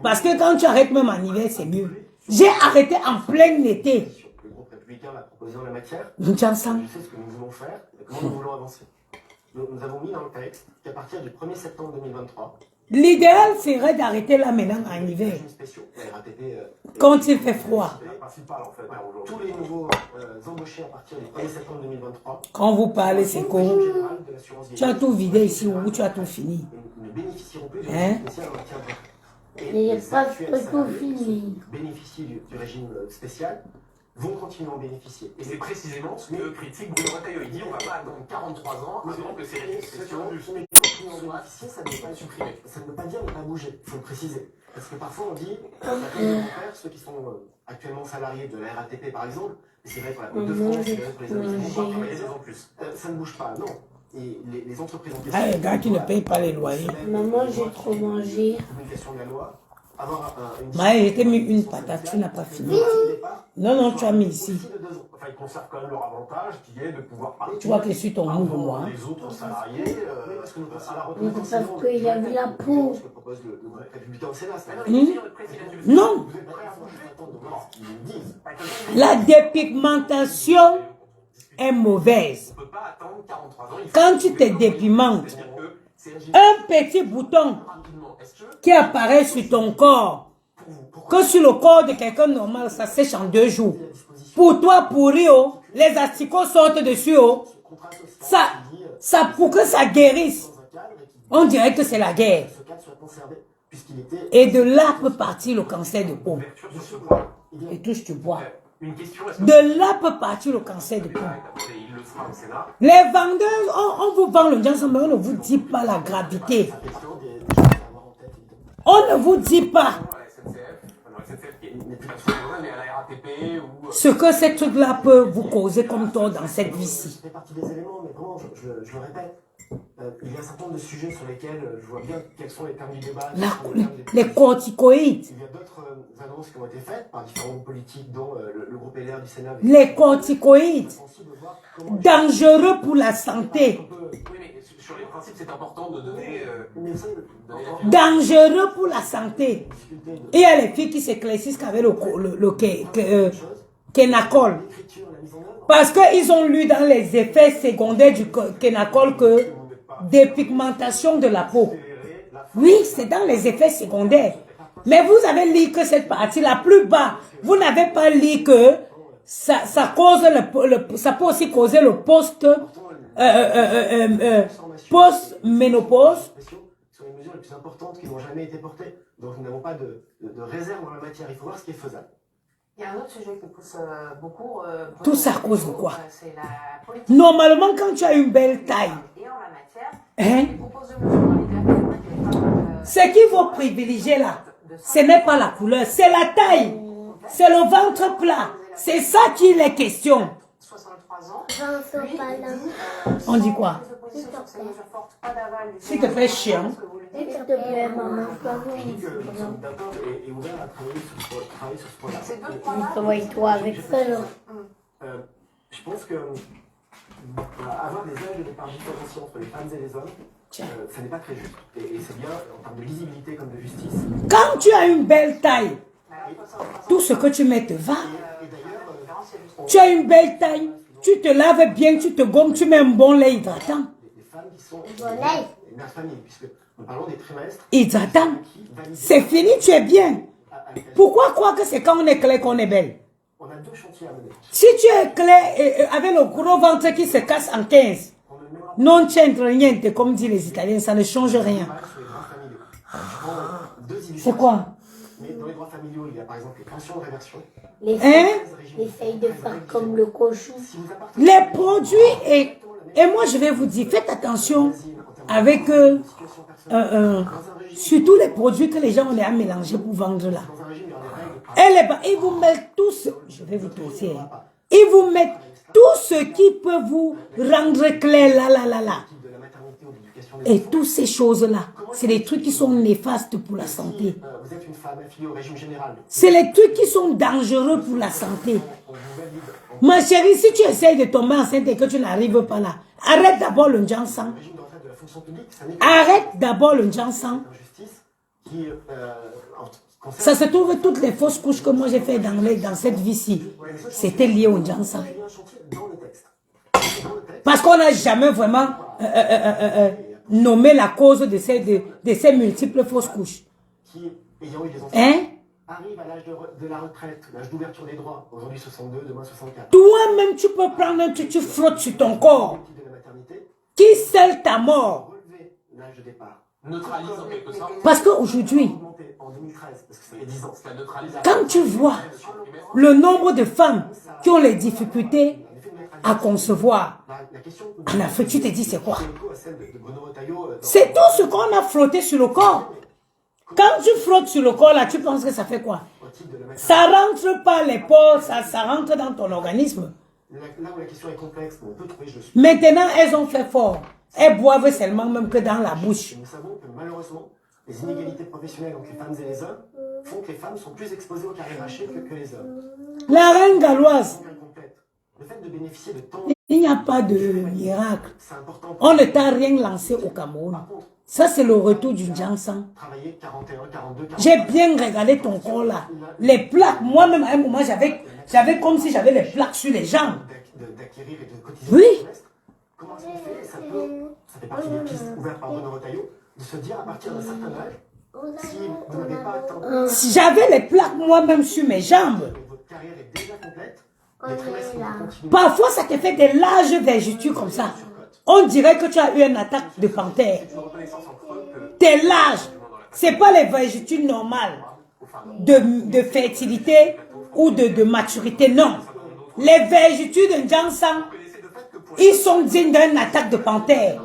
Parce que quand tu arrêtes même en hiver, c'est mieux. J'ai arrêté en plein été. Le groupe républicain l'a proposé en la matière. Le Jansan. Je sais ce que nous voulons faire et comment nous voulons avancer. Nous avons mis dans le texte qu'à partir du 1er septembre 2023, L'idéal serait d'arrêter là maintenant en hiver. régimes spéciaux, la RATP... Quand il fait froid. C'est la principale en fait, aujourd'hui. Tous les nouveaux embauchés à partir du 1er septembre 2023... Quand vous parlez, c'est con. Régime général de l'assurance Tu as tout vidé ici ou tu as tout fini. ne bénéficieront plus du Hein? régime spécial en matière de... Il n'y a les pas actuels de salariés qui fini. bénéficient du régime spécial vont continuer à en bénéficier. Et c'est précisément ce que critique Bruno Retailleau. Il dit on va pas attendre 43 ans avant que ces régimes spéciaux Mais continuer à en bénéficier, ça ne veut pas supprimés. Ça ne veut pas dire ne pas bouger, il faut le préciser. Parce que parfois on dit, ceux qui sont actuellement salariés de la RATP par exemple, et c'est vrai pour la Côte de France, c'est vrai pour les investissements, On va travailler 2 ans plus. ça ne bouge pas, non. Et les entreprises en Ah, les gars qui ne payent pas les loyers. Maman, j'ai trop mangé. Communication de la loi, avoir une Maë, je t'ai mis une patate, tu n'as pas fini. Non, non, tu as mis ici. Enfin, ils conservent quand même leur avantage qui est de pouvoir partir Tu vois que je suis ton move, moi. les autres salariés, parce que nous passons à la Mais retraite. c'est parce qu'il y avait la peau. Ce que propose le groupe républicain au Sénat, c'est Non. vous êtes prêts à bouger, attendre de voir ce qu'ils nous disent. La dépigmentation est mauvaise. On peut pas attendre 43 ans. Quand tu te dépigmentes, C'est-à-dire que c'est un un petit bouton rapidement. Est-ce que qui apparaît sur ton corps, que sur le corps de quelqu'un normal, ça sèche en 2 jours. Pour toi, pour Rio, les asticots sortent dessus, oh. Ça, pour que ça guérisse, on dirait que c'est la guerre. Ce cadre soit conservé, puisqu'il était Et de là peut partir le cancer de peau. sur ce point, Et touche du bois. une question, est-ce que De là peut partir le cancer de peau. il le fera au Sénat? Les vendeurs, on vous vend le Jansan, mais on ne vous dit pas la gravité. la question des choses à avoir en tête, évidemment. On ne vous dit pas. La SNCF qui est pas sûr, mais à la RATP ou... Ce que ces trucs-là peuvent vous causer comme tort dans cette vie-ci. Ça fait partie des éléments, mais vraiment, je le répète, il y a un certain nombre de sujets sur lesquels je vois bien quels sont les termes du débat. Les corticoïdes. Il y a d'autres annonces qui ont été faites par différents groupes politiques, dont le groupe LR du Sénat. Les corticoïdes. Dangereux pour la santé. Oui, mais sur les principes, c'est important de donner... Dangereux pour la santé. Et il y a les filles qui s'éclaircissent qu'avec le Kenacol. Parce qu'ils ont lu dans les effets secondaires du Kenacol que dépigmentation de la peau. Oui, c'est dans les effets secondaires. Mais vous avez lu que cette partie-là, plus bas, vous n'avez pas lu que ça cause ça peut aussi causer le post-ménopause. Sur les mesures les plus importantes qui n'ont jamais été portées. Donc nous n'avons pas de réserve en la matière. Il faut voir ce qui est faisable. Il y a un autre sujet qui pousse beaucoup. Tout ça à cause de quoi? C'est la politique. Normalement, quand tu as une belle taille, Et en la matière, hein, il propose de mesures dans les ce qu'il faut privilégier là, ce n'est pas la couleur, c'est la taille, c'est le ventre plat. C'est ça qu'il est question. 63 ans. On dit quoi? S'il te plaît, chien. S'il te plaît, maman, Je dis que nous sommes d'accord et ouverts à travailler sur ce point-là. Ces deux points-là. Travaille-toi avec ça, là. Je pense que avoir des âges de départ différenciés entre les femmes et les hommes, ça n'est pas très juste. Et c'est bien en termes de lisibilité comme de justice. Quand tu as une belle taille, tout ce que tu mets te va. Tu as une belle taille, tu te laves bien, tu te gommes, tu mets un bon lait hydratant. Des femmes qui sont lait. mères famille, puisque nous parlons des trimestres. Hydratant. C'est fini, tu es bien. Pourquoi croire que c'est quand on est clair qu'on est belle? On a deux chantiers à mener. Si tu es clair avec le gros ventre qui se casse en 15, non c'entre niente, comme disent les Italiens, ça ne change rien. C'est quoi? Mais dans les droits familiaux, il y a par exemple les pensions de réversion. Essaye de faire comme le cochon. Les produits, et moi je vais vous dire, faites attention avec surtout les produits que les gens ont à mélanger pour vendre là. Ils vous mettent tous, je vais vous tousser, ils vous mettent tout ce qui peut vous rendre clair là. Et toutes ces choses-là, c'est des trucs qui sont néfastes pour la santé. Vous êtes une femme affiliée au régime général. C'est les trucs qui sont dangereux pour la santé. Ma chérie, si tu essayes de tomber enceinte et que tu n'arrives pas là, arrête d'abord le Jansan. Arrête d'abord le Jansan. Ça se trouve toutes les fausses couches que moi j'ai fait dans cette vie-ci. C'était lié au Jansan. Parce qu'on n'a jamais vraiment nommé la cause de ces multiples fausses couches. Hein? Arrive à l'âge de la retraite, l'âge d'ouverture des droits, aujourd'hui 62, demain 64. Toi-même, tu peux prendre un truc, tu frottes sur ton corps. Qui scelle ta mort? Relever l'âge de départ. Neutralise en quelque sorte. Parce qu'aujourd'hui, En 2013, parce que ça fait 10 ans. Ça neutralise la quand tu vois le nombre de femmes qui ont les difficultés à concevoir en Afrique, tu te dis c'est quoi? C'est tout ce qu'on a frotté sur le corps. Quand tu frottes sur le corps là, tu penses que ça fait quoi? Ça rentre par les pores, ça rentre dans ton organisme. Là où la question est complexe, on peut trouver, je suis. Maintenant, elles ont fait fort. Elles boivent seulement même que dans la bouche. Nous savons que malheureusement, les inégalités professionnelles entre les femmes et les hommes font que les femmes sont plus exposées aux carrières hachées que les hommes. La reine galloise, Le fait de bénéficier de temps, il n'y a pas de miracle. c'est important. On ne t'a rien lancé au Cameroun. Ça, c'est le retour du Jansan. Travailler 41, 42, 40. J'ai bien regardé ton corps là. Les plaques, moi-même à un moment, j'avais comme si j'avais les plaques sur les jambes. D'acquérir et de cotiser. Oui. Comment est-ce qu'on fait? Ça fait partie des pistes ouvertes par Bruno Retailleau, de se dire à partir d'un certain âge, si vous n'avez pas atteint, Si j'avais les plaques moi-même sur mes jambes, votre carrière est déjà complète, les trimestres vont continuer. parfois ça te fait des larges vergetures comme ça. On dirait que tu as eu une attaque de panthère. T'es large. C'est pas les vergetures normales de fertilité ou de maturité, non. Les vergetures de Jansan, ils sont dignes d'une attaque de panthère.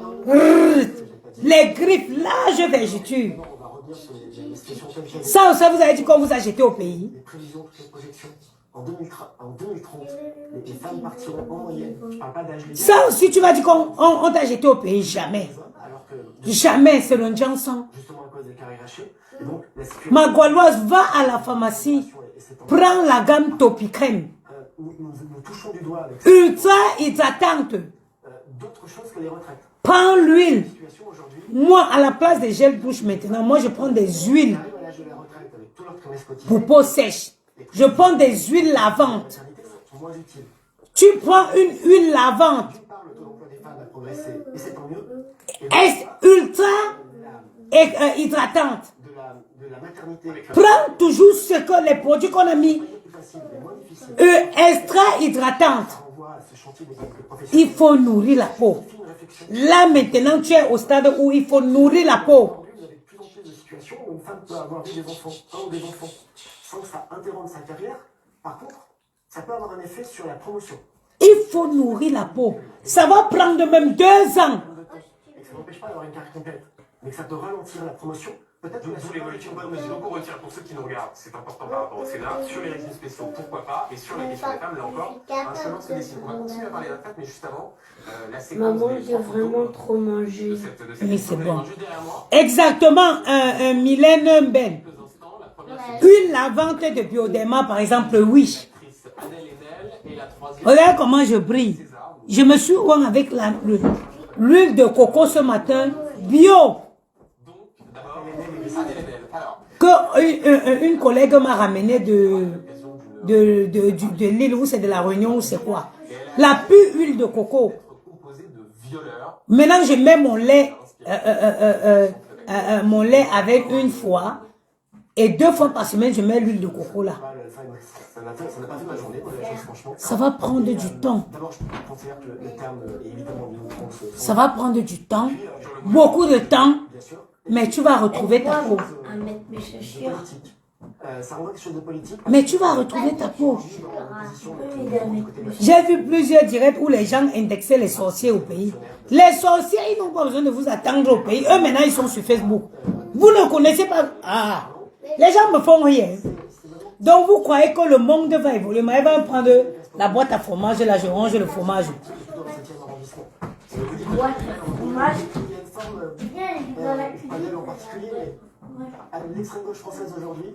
Les griffes, l'âge vergeture. On va revenir sur les situations telles quelles. Ça, vous avez dit qu'on vous a jeté au pays. Les prévisions, toutes les projections. En 2030, les femmes partiront en moyenne. Je parle pas d'âge légal. Ça aussi, tu vas dire qu'on t'a jeté au pays. Jamais. Alors que, Jamais, c'est le Johnson. justement à cause des carrés rachés. Et donc, la situation, Ma Gauloise, va à la pharmacie. Prends la gamme Topicrème. nous touchons du doigt avec Ultra hydratante. d'autres choses que les retraites. Prends l'huile. La situation aujourd'hui, Moi, à la place des gels douche maintenant, moi, je prends des huiles arrive à l'âge de la retraite avec tout leur trimestre cotisé. pour peau sèche. Je prends des huiles lavantes. Les maternités sont moins utiles. Tu prends une huile lavante. D'une part, le taux d'emploi des femmes a progressé, et c'est tant mieux. Et Est ultra hydratante. de la maternité, Prends toujours ce que les produits qu'on a mis. plus facile et moins difficile. Extra hydratante. Ça renvoie à ce chantier des professionnels. Il faut nourrir la peau. Une réflexion. Là, maintenant, tu es au stade où il faut nourrir la peau. Aujourd'hui, vous avez de plus en plus de situations où une femme peut avoir eu des enfants, un ou des enfants, sans que ça interrompe sa carrière. Par contre, ça peut avoir un effet sur la promotion. Il faut nourrir la peau. Ça va prendre même 2 ans. Et que ça n'empêche pas d'avoir une carrière complète, mais que ça peut ralentir la promotion. Peut-être que D'où l'évolution bonne mesure. Donc on retient pour ceux qui nous regardent, c'est important par rapport au Sénat, sur les régimes spéciaux, pourquoi pas, et sur la question des femmes, là encore, un chemin se dessine. On va continuer à parler de la retraite, mais juste avant, la séquence Maman, des j'ai 3 photos vraiment trop mangé. de cette Oui, c'est vous allez bon. voir juste derrière moi. Exactement, Mylène Ben. Quelques instants, la première c'est Une lavante de Bioderma, par exemple, oui. l'actrice Adèle Haenel, et la troisième, Regarde comment je brille. Je me suis ouvert avec l'huile de coco ce matin, bio, donc d'abord Adèle Haenel. Alors, que une collègue m'a ramené de l'île où c'est de la Réunion ou c'est quoi. La pure huile de coco. composée de violeurs, Maintenant, je mets mon lait avec une fois et 2 fois par semaine, je mets l'huile de coco là. ça n'a pas fait ma journée, moi, la chose, franchement. Ça va prendre du temps. D'abord, je considère que le terme est évidemment bien trans. Ça va prendre du temps, beaucoup de temps, Bien sûr. mais tu vas retrouver ta peau. À mettre mes chaussures. Politique. Ça renvoie quelque chose de politique. Mais tu vas retrouver ta peau. J'ai J'ai vu plusieurs directs où les gens indexaient les sorciers au pays. Les sorciers, ils n'ont pas besoin de vous attendre au pays. Eux, maintenant, ils sont sur Facebook. Vous ne connaissez pas... Ah, les gens me font rien. Donc, vous croyez que le monde va évoluer. Mais elle va me prendre la boîte à fromage, là, je range le fromage. Boîte à fromage. Il y a une forme, Adèle en particulier, mais à l'extrême gauche française aujourd'hui,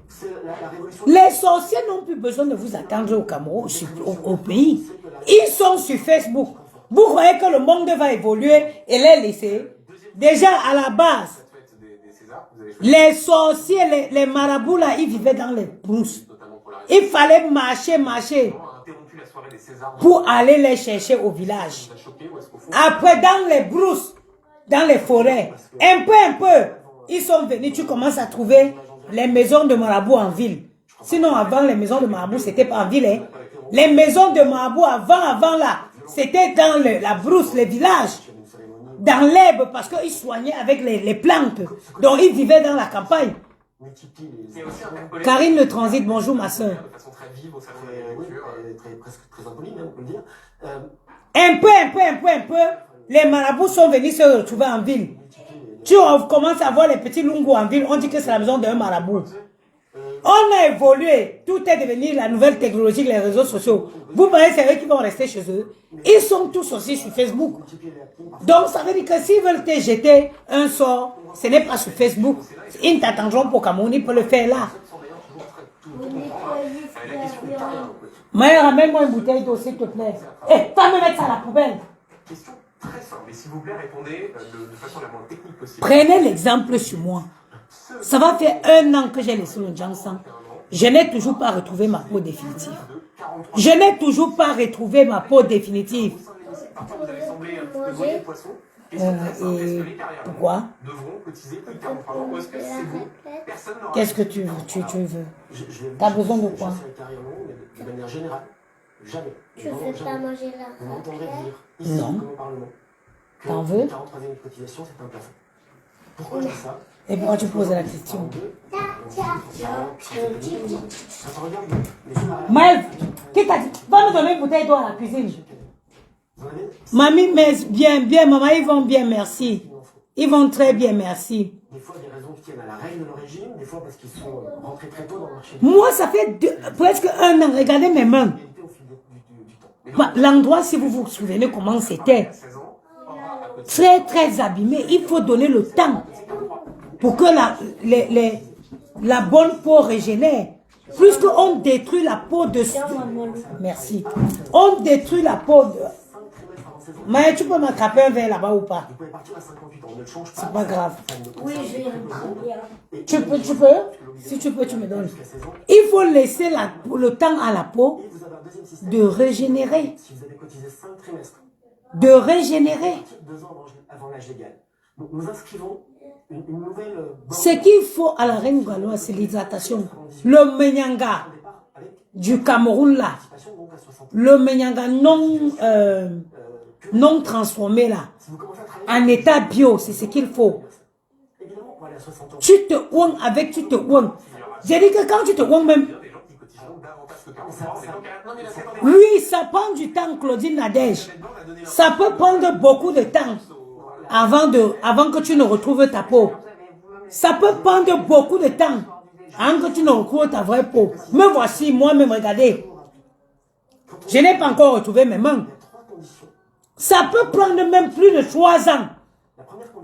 c'est la révolution. Les sorciers n'ont plus besoin de vous attendre au Cameroun, au pays. Ils sont sur Facebook. Vous croyez que le monde va évoluer et les laisser? Déjà, à la base, des Césars, vous avez choisi les sorciers, les marabouts, là, ils vivaient dans les brousses. notamment pour la Il fallait marcher a interrompu la soirée des Césars. pour aller les chercher au village. Vous a choqué ou est-ce qu'au fond, Après, dans les brousses, dans les forêts, un peu, ils sont venus, tu commences à trouver les maisons de marabouts en ville. Sinon, avant, les maisons de marabouts, c'était pas en ville. Hein. Les maisons de marabouts, avant là, c'était dans la brousse, les villages. Dans l'herbe, parce qu'ils soignaient avec les plantes. Donc, ils vivaient dans la campagne. Multiplie mais aussi interpellé Karine le Transit, bonjour ma soeur. de façon très vive au salon de l'agriculture. presque très impoli, même, on peut le dire. Un peu, les marabouts sont venus se retrouver en ville. Tu commences à voir les petits lungos en ville, on dit que c'est la maison d'un marabout. On a évolué, tout est devenu la nouvelle technologie, les réseaux sociaux. Vous voyez, c'est eux qui vont rester chez eux. Ils sont tous aussi sur Facebook. Donc ça veut dire que s'ils veulent te jeter un sort, ce n'est pas sur Facebook. Ils t'attendront pour Cameroun, ils peuvent le faire là. Mais ramène-moi une bouteille d'eau, s'il te plaît. Eh, va me mettre ça à la poubelle. Question très simple, mais s'il vous plaît, répondez de façon la moins technique possible. Prenez l'exemple sur moi. Ça va faire 1 an que j'ai laissé le Johnson. Je n'ai toujours pas retrouvé ma peau définitive. Je n'ai toujours pas retrouvé ma peau définitive. Parfois, vous avez semblé un petit peu noyer le poisson. Question très simple, est-ce que les carrières Pourquoi? devront cotiser ICARN par an ou est-ce que c'est vous? Personne n'aura... Qu'est-ce que tu veux? T'as besoin de quoi? De manière générale, jamais. Tu ne fais pas manger là. Vous m'entendrez dire ici, Non. comme au Parlement, que T'en veux? les 43 années de cotisation, c'est un plafond. Pourquoi je dis ça? Et pourquoi tu poses la question? Maël, qui t'a dit? Va me donner une bouteille d'eau à la cuisine. Mamie, mais bien, maman, ils vont bien, merci. Ils vont très bien, merci. Des fois, des raisons qui tiennent à la règle de l'origine, des fois parce qu'ils sont rentrés très tôt dans le marché. Moi, ça fait presque 1 an. Regardez mes mains. Bah, l'endroit, si vous vous souvenez comment c'était. Très, très abîmé. Il faut donner le temps pour que la bonne peau régénère. Plus qu'on détruit la peau de... Merci. On détruit la peau de... Mais tu peux m'attraper un verre là-bas ou pas? Vous pouvez partir à 58 ans, on ne le change pas. C'est pas grave. Oui, je vais le Tu peux? Si tu peux, tu me donnes. Il faut laisser le temps à la peau Et vous avez un deuxième système. de régénérer. Si vous avez cotisé 5 trimestres, De régénérer. 2 ans avant l'âge légal. Donc nous inscrivons une nouvelle borne Ce qu'il faut à la reine galloise, c'est l'hydratation. Le menyanga du Cameroun là, donc à 60 ans. le menyanga non transformé là, Si vous commencez à travailler, en état bio, c'est ce qu'il faut. évidemment, on va aller à 60 ans. Tu te ouangs avec tu te ouangs. J'ai dit que quand tu te ouangs même, Des gens qui cotiseront davantage que 40 ans. C'est donc non, mais là, c'est attendez. oui, ça prend du temps, Claudine Nadège. Ça peut prendre beaucoup de temps avant que tu ne retrouves ta peau. Ça peut prendre beaucoup de temps avant que tu ne retrouves ta vraie peau. Me voici, moi-même, regardez. Je n'ai pas encore retrouvé mes mains. Ça peut prendre même plus de 3 ans.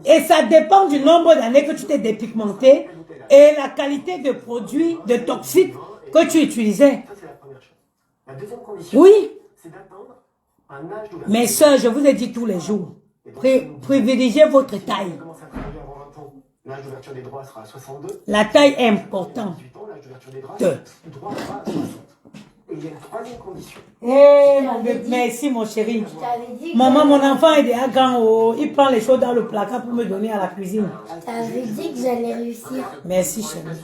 Et ça dépend du nombre d'années que tu t'es dépigmenté et la qualité de produits, de toxiques que tu utilisais. Ça, c'est la première chose. La deuxième condition, Oui, c'est d'atteindre un âge d'ouverture. mes soeurs, je vous ai dit tous les jours, privilégiez votre taille. Commence à travailler avant 20 ans, l'âge d'ouverture des droits sera à 62. La taille est importante. 18 ans, l'âge d'ouverture des droits Deux. sera à 60. Et il y a une troisième condition. Merci mon chéri. Je t'avais dit que... Maman, mon enfant est déjà grand. Oh. Il prend les choses dans le placard pour me donner à la cuisine. Je t'avais dit que j'allais réussir. Merci chéri.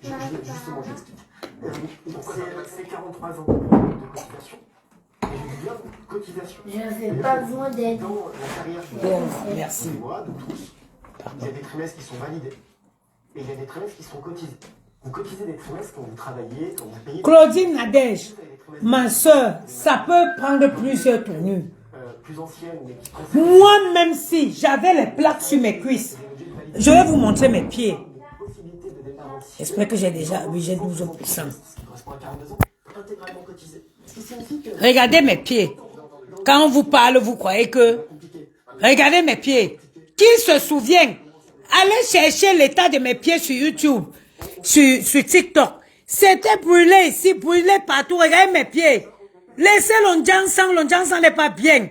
Justement, j'explique. C'est 43 ans de cotisation. Et je dis bien cotisation. Je n'avais pas besoin d'aide. Dans la carrière Bon, merci. de moi, de tous, il y a des trimestres qui sont validés. Et il y a des trimestres qui sont cotisés. Vous cotisez des trimestres quand vous travaillez, quand vous payez. Claudine Nadège, ma soeur, ça peut prendre plusieurs tenues. Plus anciennes, mais qui concernent Moi, même si j'avais les plaques sur mes cuisses, je vais vous montrer mes pieds. la possibilité de départ anticipé, J'espère que j'ai déjà, oui, j'ai 12%. qui correspond à 42 ans, intégralement cotisé. Ce qui signifie que Regardez mes pieds. Quand on vous parle, vous croyez que... Regardez mes pieds. Qui se souvient? Allez chercher l'état de mes pieds sur YouTube, sur TikTok. C'était brûlé ici, brûlé partout. Regardez mes pieds. Laissez l'onjansan n'est pas bien.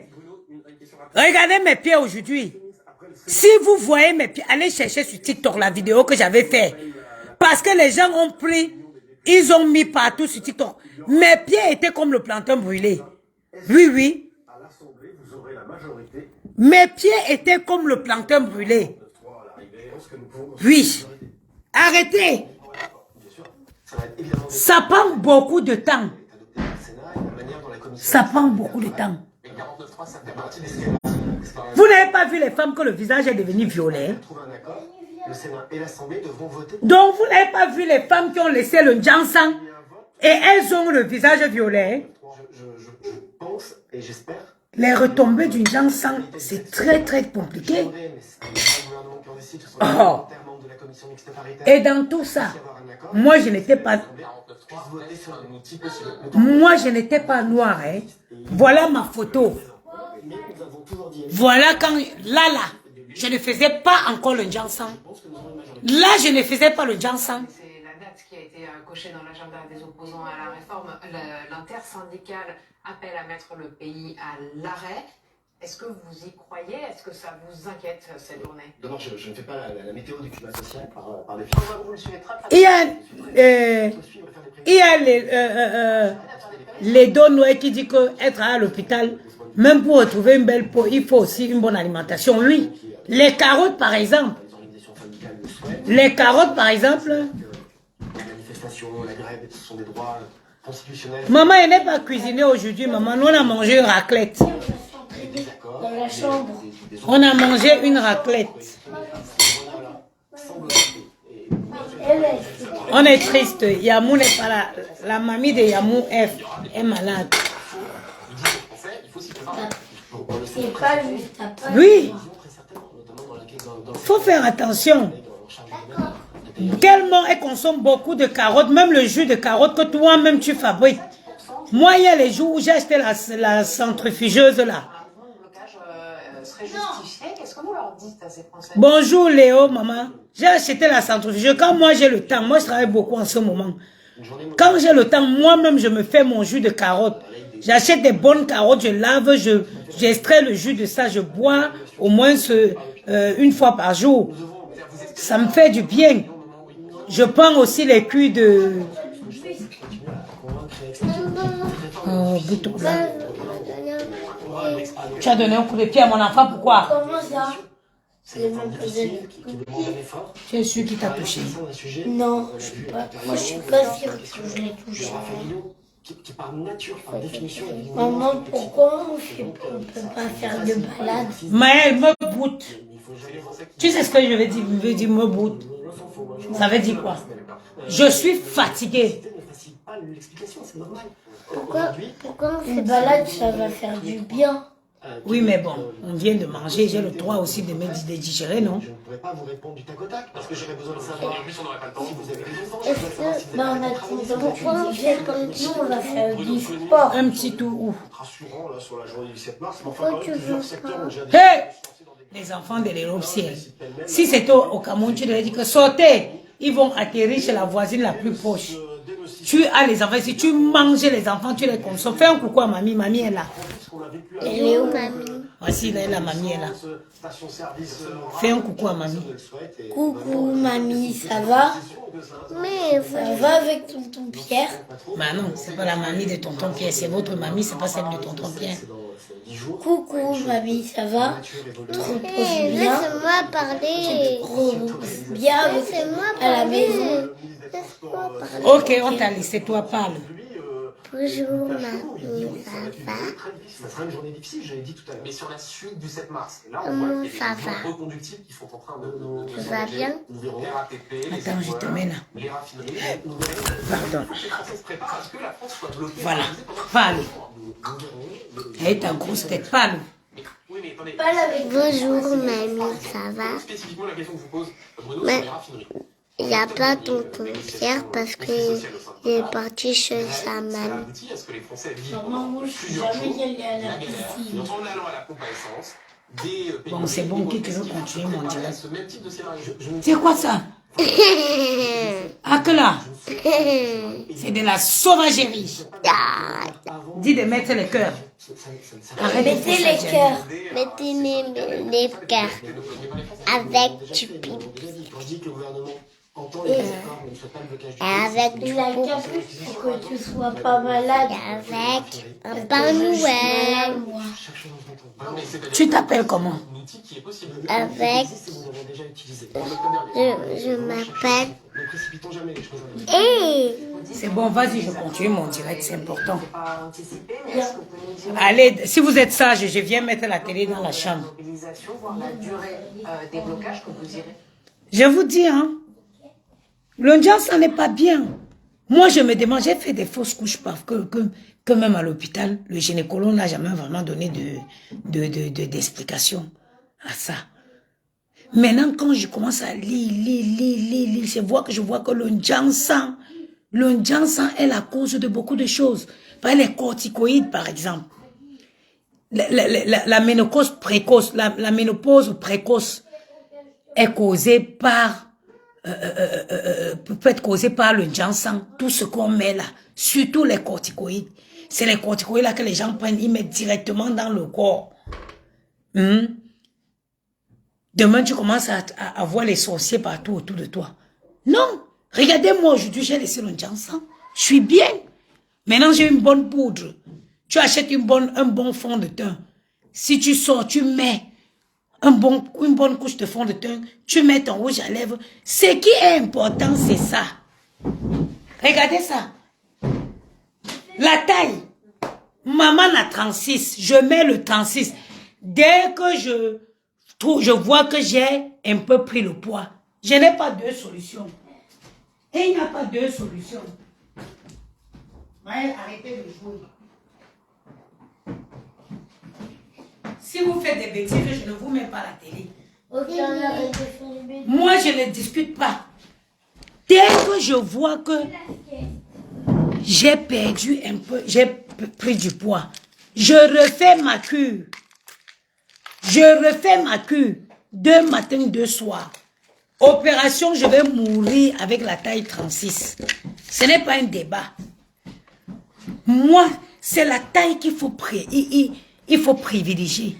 Regardez mes pieds aujourd'hui. Si vous voyez mes pieds, allez chercher sur TikTok la vidéo que j'avais faite. Parce que les gens ont pris, ils ont mis partout sur TikTok. Mes pieds étaient comme le plantain brûlé. Oui, oui. à l'Assemblée, vous aurez la majorité. Mes pieds étaient comme le plantain brûlé. Oui. Arrêtez. Ça va être évidemment Ça prend beaucoup de temps. adopté par le Sénat et la manière dont la commission. Ça prend beaucoup de temps. Et 49.3, ça fait partie des Vous n'avez pas vu les femmes que le visage est devenu violet. Trouver un accord, le Sénat et l'Assemblée devront voter. Donc vous n'avez pas vu les femmes qui ont laissé le jansan et elles ont le visage violet. Je pense et j'espère. Les retombées du jansan, c'est très très compliqué. Mais c'est pas le gouvernement qui en décide, ce sont Oh. les parlementaires membres de la commission mixte paritaire. Et dans tout ça, moi je n'étais pas... Puisse voter sur un outil possible. Moi je n'étais pas noire. Hein. Voilà ma photo. Mais nous avons toujours dit. Voilà quand... Là, je ne faisais pas encore le jansan. Là, je ne faisais pas le jansan. C'est la date qui a été cochée dans l'agenda des opposants à la réforme. L'intersyndicale appelle à mettre le pays à l'arrêt. Est-ce que vous y croyez? Est-ce que ça vous inquiète cette journée? D'abord, je ne fais pas la météo du climat social par des Vous le suivez très Il y a, les Donois qui dit que être à l'hôpital, même pour retrouver une belle peau, il faut aussi une bonne alimentation. Oui, les carottes par exemple. Les carottes par exemple. La manifestation, la grève, ce sont des droits constitutionnels. Maman, elle n'est pas cuisinée aujourd'hui, maman. Nous, on a mangé une raclette. Dans la chambre. On a mangé une raclette. On est triste. Yamou n'est pas là. La mamie de Yamou est malade. faut s'y préparer. C'est pas juste, t'as pas... Oui. Faut faire attention. Tellement elle consomme beaucoup de carottes, même le jus de carottes que toi-même tu fabriques. Moi, il y a les jours où j'ai acheté la centrifugeuse là. Le blocage serait justifié. Qu'est-ce que vous leur dites à ces Français? Bonjour Léo, maman. J'ai acheté la centrifugeuse. Quand moi j'ai le temps, moi je travaille beaucoup en ce moment. Quand j'ai le temps, moi-même je me fais mon jus de carottes. J'achète des bonnes carottes, je lave, j'extrais le jus de ça, je bois au moins une fois par jour. Ça me fait du bien. Je prends aussi les culs de... Oh, bouton là. Tu as donné un coup de pied à mon enfant, pourquoi? Comment ça? Tu es sûr qu'il t'a touché? Non, je suis pas... Moi, je suis pas sûre que je l'ai touché. Qui par nature, par définition, Maman, pourquoi on peut pas faire de balade? Maël, me boute. Tu sais ce que je veux dire? Je veux dire me boute. Ça veut dire quoi? Je suis fatiguée. Pourquoi on fait balade, ça va faire du bien? Oui, mais bon, on vient de manger, j'ai le droit aussi de me digérer, non? Je ne pourrais pas vous répondre du tac au tac parce que j'aurais besoin de savoir. En plus, on n'aurait pas le temps. Si vous avez raison, Est-ce que, on a pourquoi on fait comme nous, on va faire du sport? Un petit tour où? rassurant là sur la journée du 7 mars, mais enfin, Pourquoi quand tu même, plusieurs veux secteurs pas? ont déjà dit. Hey! Les enfants de l'Européenne. Si c'était au Cameroun, tu devais dire que sortez, ils vont atterrir chez la voisine la plus proche. Tu as les enfants, si tu manges les enfants, tu les consommes. Fais un coucou à mamie, mamie est là. Elle est où, mamie? Voici, là, la mamie est là. Fais un coucou à mamie. Coucou, mamie, ça va? Mais ça va avec tonton Pierre? Bah non, c'est pas la mamie de tonton Pierre, c'est votre mamie, c'est pas celle de tonton Pierre. Coucou, mamie, ça va? Trop bien. Laisse-moi parler. Bien à la maison. Ok, on t'a laissé, toi parle. Bonjour, mamie, ça va? Ça sera une journée difficile, j'avais dit tout à l'heure. Mais sur la suite du 7 mars, là, on voit qu'il y a des liaisons reconductibles qui sont en train de... Ça va bien? Les RATP, les Attends, je te mets là. les raffineries. Pardon. Les Français se préparent à ce que la France soit bloquée. Voilà, parle. Et ta grosse tête, parle. Oui, mais attendez. Bonjour, mamie, ça va? Spécifiquement, la question que je vous pose, Bruno, Mais- sur les raffineries. Il n'y a pas tonton Pierre parce qu'il est parti chez sa Ça maman. aboutit à ce que les Français vivent Maman, moi, je suis plusieurs jamais jours allée à la la galère, piscine. en allant à la pompe à essence, des Bon, c'est bon, qui tu veux continuer mon direct? ce même type de scénario. C'est quoi ça? Ah que là? C'est de la sauvagerie. Dis de mettre les cœurs. Arrête de Mettez faire les ça, cœurs. Mettez les cœurs avec du pipi Quand je dis que le gouvernement entend les désaccords, mais ne fait pas le blocage du et avec du La pot capuche pour que tu sois pas malade. et avec un pain Noël. chaque chose en son temps. Non, mais c'est Tu t'appelles comment? un outil qui est possible. Avec, C'est nous avons déjà utilisé. je m'appelle. Ne précipitons jamais les choses. Hé! C'est bon, vas-y, je continue mon direct, c'est important. Pas anticipé, mais est-ce que vous pouvez nous dire Allez, si vous êtes sage, je viens mettre la télé dans la chambre. la mobilisation, voire la durée des blocages que vous irez? Je vous dis, hein, l'audience, ça n'est pas bien. Moi, je me demande, j'ai fait des fausses couches parce que même à l'hôpital, le gynécologue n'a jamais vraiment donné d'explication à ça. Maintenant, quand je commence à lire, je vois que l'audience est la cause de beaucoup de choses. Par les corticoïdes, par exemple. La ménopause précoce, la ménopause précoce est causée par peut être causée par le ginseng, tout ce qu'on met là, surtout les corticoïdes. C'est les corticoïdes là que les gens prennent, ils mettent directement dans le corps. Demain, tu commences à voir les sorciers partout autour de toi. Non, regardez-moi aujourd'hui, j'ai laissé le ginseng. Je suis bien. Maintenant, j'ai une bonne poudre. Tu achètes un bon fond de teint. Si tu sors, tu mets une bonne couche de fond de teint, tu mets ton rouge à lèvres. Ce qui est important, c'est ça. Regardez ça. La taille. Maman a 36. Je mets le 36. Dès que je vois que j'ai un peu pris le poids, je n'ai pas deux solutions. Et il n'y a pas deux solutions. Maëlle, arrêtez de jouer. Si vous faites des bêtises, je ne vous mets pas à la télé. Ok, on arrête de faire des bêtises. Moi, je ne discute pas. Dès que je vois que j'ai perdu un peu, j'ai pris du poids, je refais ma cure. Je refais ma cure 2 matins, 2 soirs. Opération, je vais mourir avec la taille 36. Ce n'est pas un débat. Moi, c'est la taille qu'il faut il faut privilégier.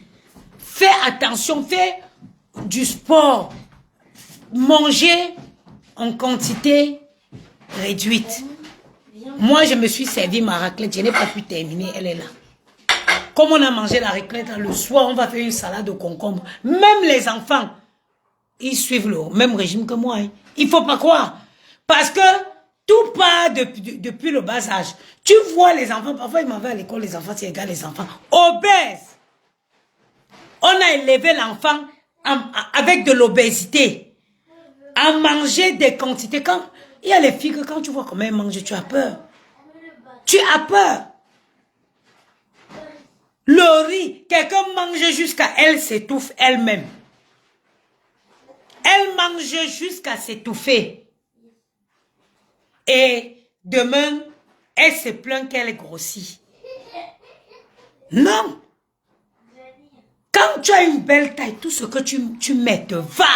Fais attention, fais du sport. Manger en quantité réduite. Moi, je me suis servi ma raclette. Je n'ai pas pu terminer. Elle est là. Comme on a mangé la raclette, le soir, on va faire une salade de concombre. Même les enfants, ils suivent le même régime que moi. Hein. Il ne faut pas croire. Parce que tout part depuis le bas âge. Tu vois les enfants, parfois ils m'en vont à l'école, les enfants, c'est égal, les enfants obèses. On a élevé l'enfant avec de l'obésité. À manger des quantités. Quand il y a les filles que quand tu vois comment elles mangent, tu as peur. Tu as peur. Le riz, quelqu'un mange jusqu'à elle s'étouffe elle-même. Elle mange jusqu'à s'étouffer. Et demain, elle se plaint qu'elle est grossie. Non. Quand tu as une belle taille, tout ce que tu mets te va.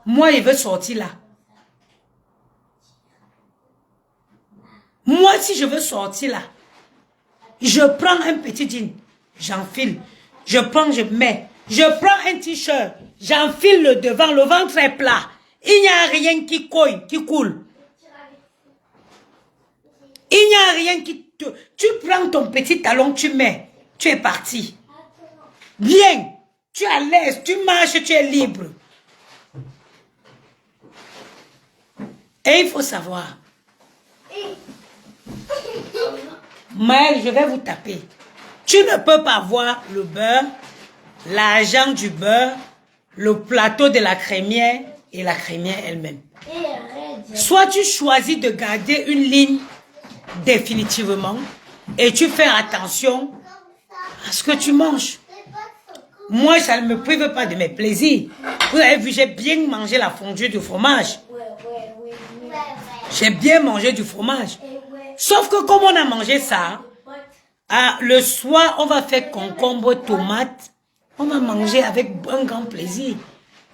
Moi, il veut sortir là. Moi, si je veux sortir là, je prends un petit jean, j'enfile. Je prends, je mets. Je prends un t-shirt, j'enfile le devant, le ventre est plat. Il n'y a rien qui coule. Il n'y a rien qui... Tu prends ton petit talon, tu mets. Tu es parti. Bien. Tu es à l'aise, tu marches, tu es libre. Et il faut savoir. Maël, je vais vous taper. Tu ne peux pas voir le beurre, l'argent du beurre, le plateau de la crémière et la crémière elle-même. Soit tu choisis de garder une ligne définitivement et tu fais attention à ce que tu manges. Moi, ça ne me prive pas de mes plaisirs. Vous avez vu, j'ai bien mangé la fondue du fromage. J'ai bien mangé du fromage. Sauf que comme on a mangé ça, le soir, on va faire concombre, tomate. On va manger avec un grand plaisir.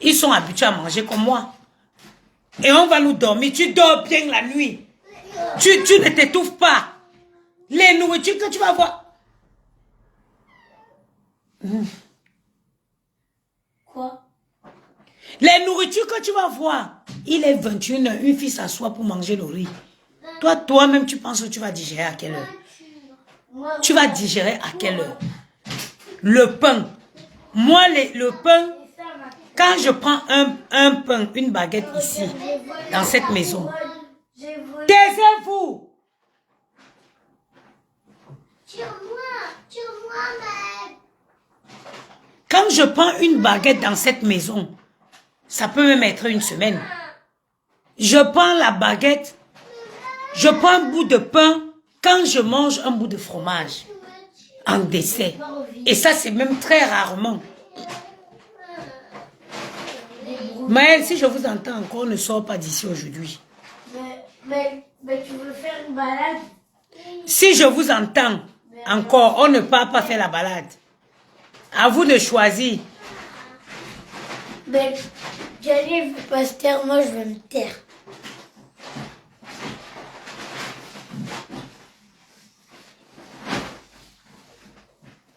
Ils sont habitués à manger comme moi. Et on va nous dormir. Tu dors bien la nuit. Tu ne t'étouffes pas. Les nourritures que tu vas voir. Quoi? Les nourritures que tu vas voir. Il est 21h. Une fille s'assoit pour manger le riz. Toi-même, tu penses que tu vas digérer à quelle heure? Tu vas digérer à quelle heure? Le pain. Moi, le pain, quand je prends un pain, une baguette ici, dans cette maison, taisez-vous! Quand je prends une baguette dans cette maison, ça peut même être une semaine. Je prends la baguette, je prends un bout de pain quand je mange un bout de fromage en dessert. Et ça, c'est même très rarement. Mais si je vous entends encore, on ne sort pas d'ici aujourd'hui. Mais tu veux faire une balade? Si je vous entends encore, on ne part pas faire la balade. À vous de choisir. Mais j'arrive, pasteur, moi je vais me taire.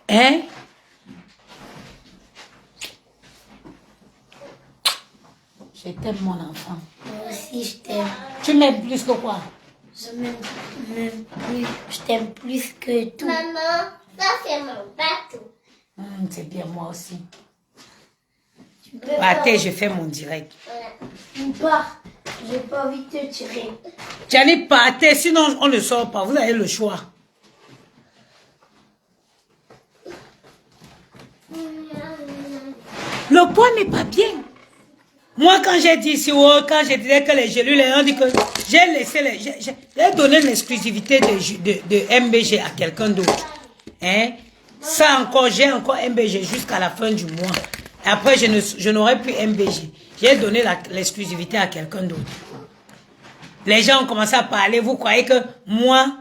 Hein? Je t'aime, mon enfant. Moi aussi, je t'aime. Tu m'aimes plus que quoi? Je m'aime plus. Je t'aime plus que tout. Maman, ça c'est mon bateau. C'est bien, moi aussi. Tu peux Attends, je fais mon direct. Tu pars. J'ai pas envie de te tirer. Gianni, partez, sinon on ne sort pas. Vous avez le choix. Le poids n'est pas bien. Moi, quand j'ai dit ici, quand je disais que les gélules, on dit que j'ai laissé j'ai donné l'exclusivité de MBG à quelqu'un d'autre. Hein? Ça encore, j'ai encore MBG jusqu'à la fin du mois. Et après, je n'aurai plus MBG. J'ai donné l'exclusivité à quelqu'un d'autre. Les gens ont commencé à parler. Vous croyez que moi,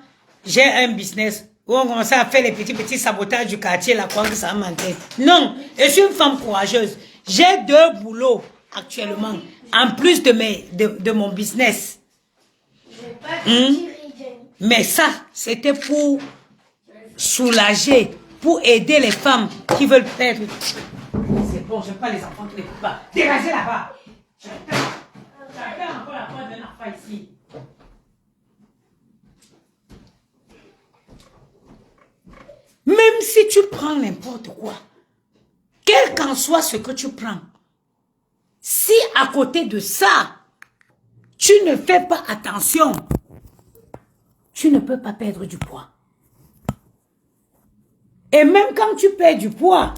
j'ai un business où on commence à faire les petits sabotages du quartier, là, quoi que ça manquait. Non, je suis une femme courageuse. J'ai 2 boulots actuellement, en plus de mon business. Mais ça, c'était pour soulager, pour aider les femmes qui veulent perdre. C'est bon, je n'aime pas les enfants qui n'écoutent pas. Dégagez là-bas. J'attends encore la porte d'un enfant ici. Même si tu prends n'importe quoi, quel qu'en soit ce que tu prends, si à côté de ça, tu ne fais pas attention, tu ne peux pas perdre du poids. Et même quand tu perds du poids,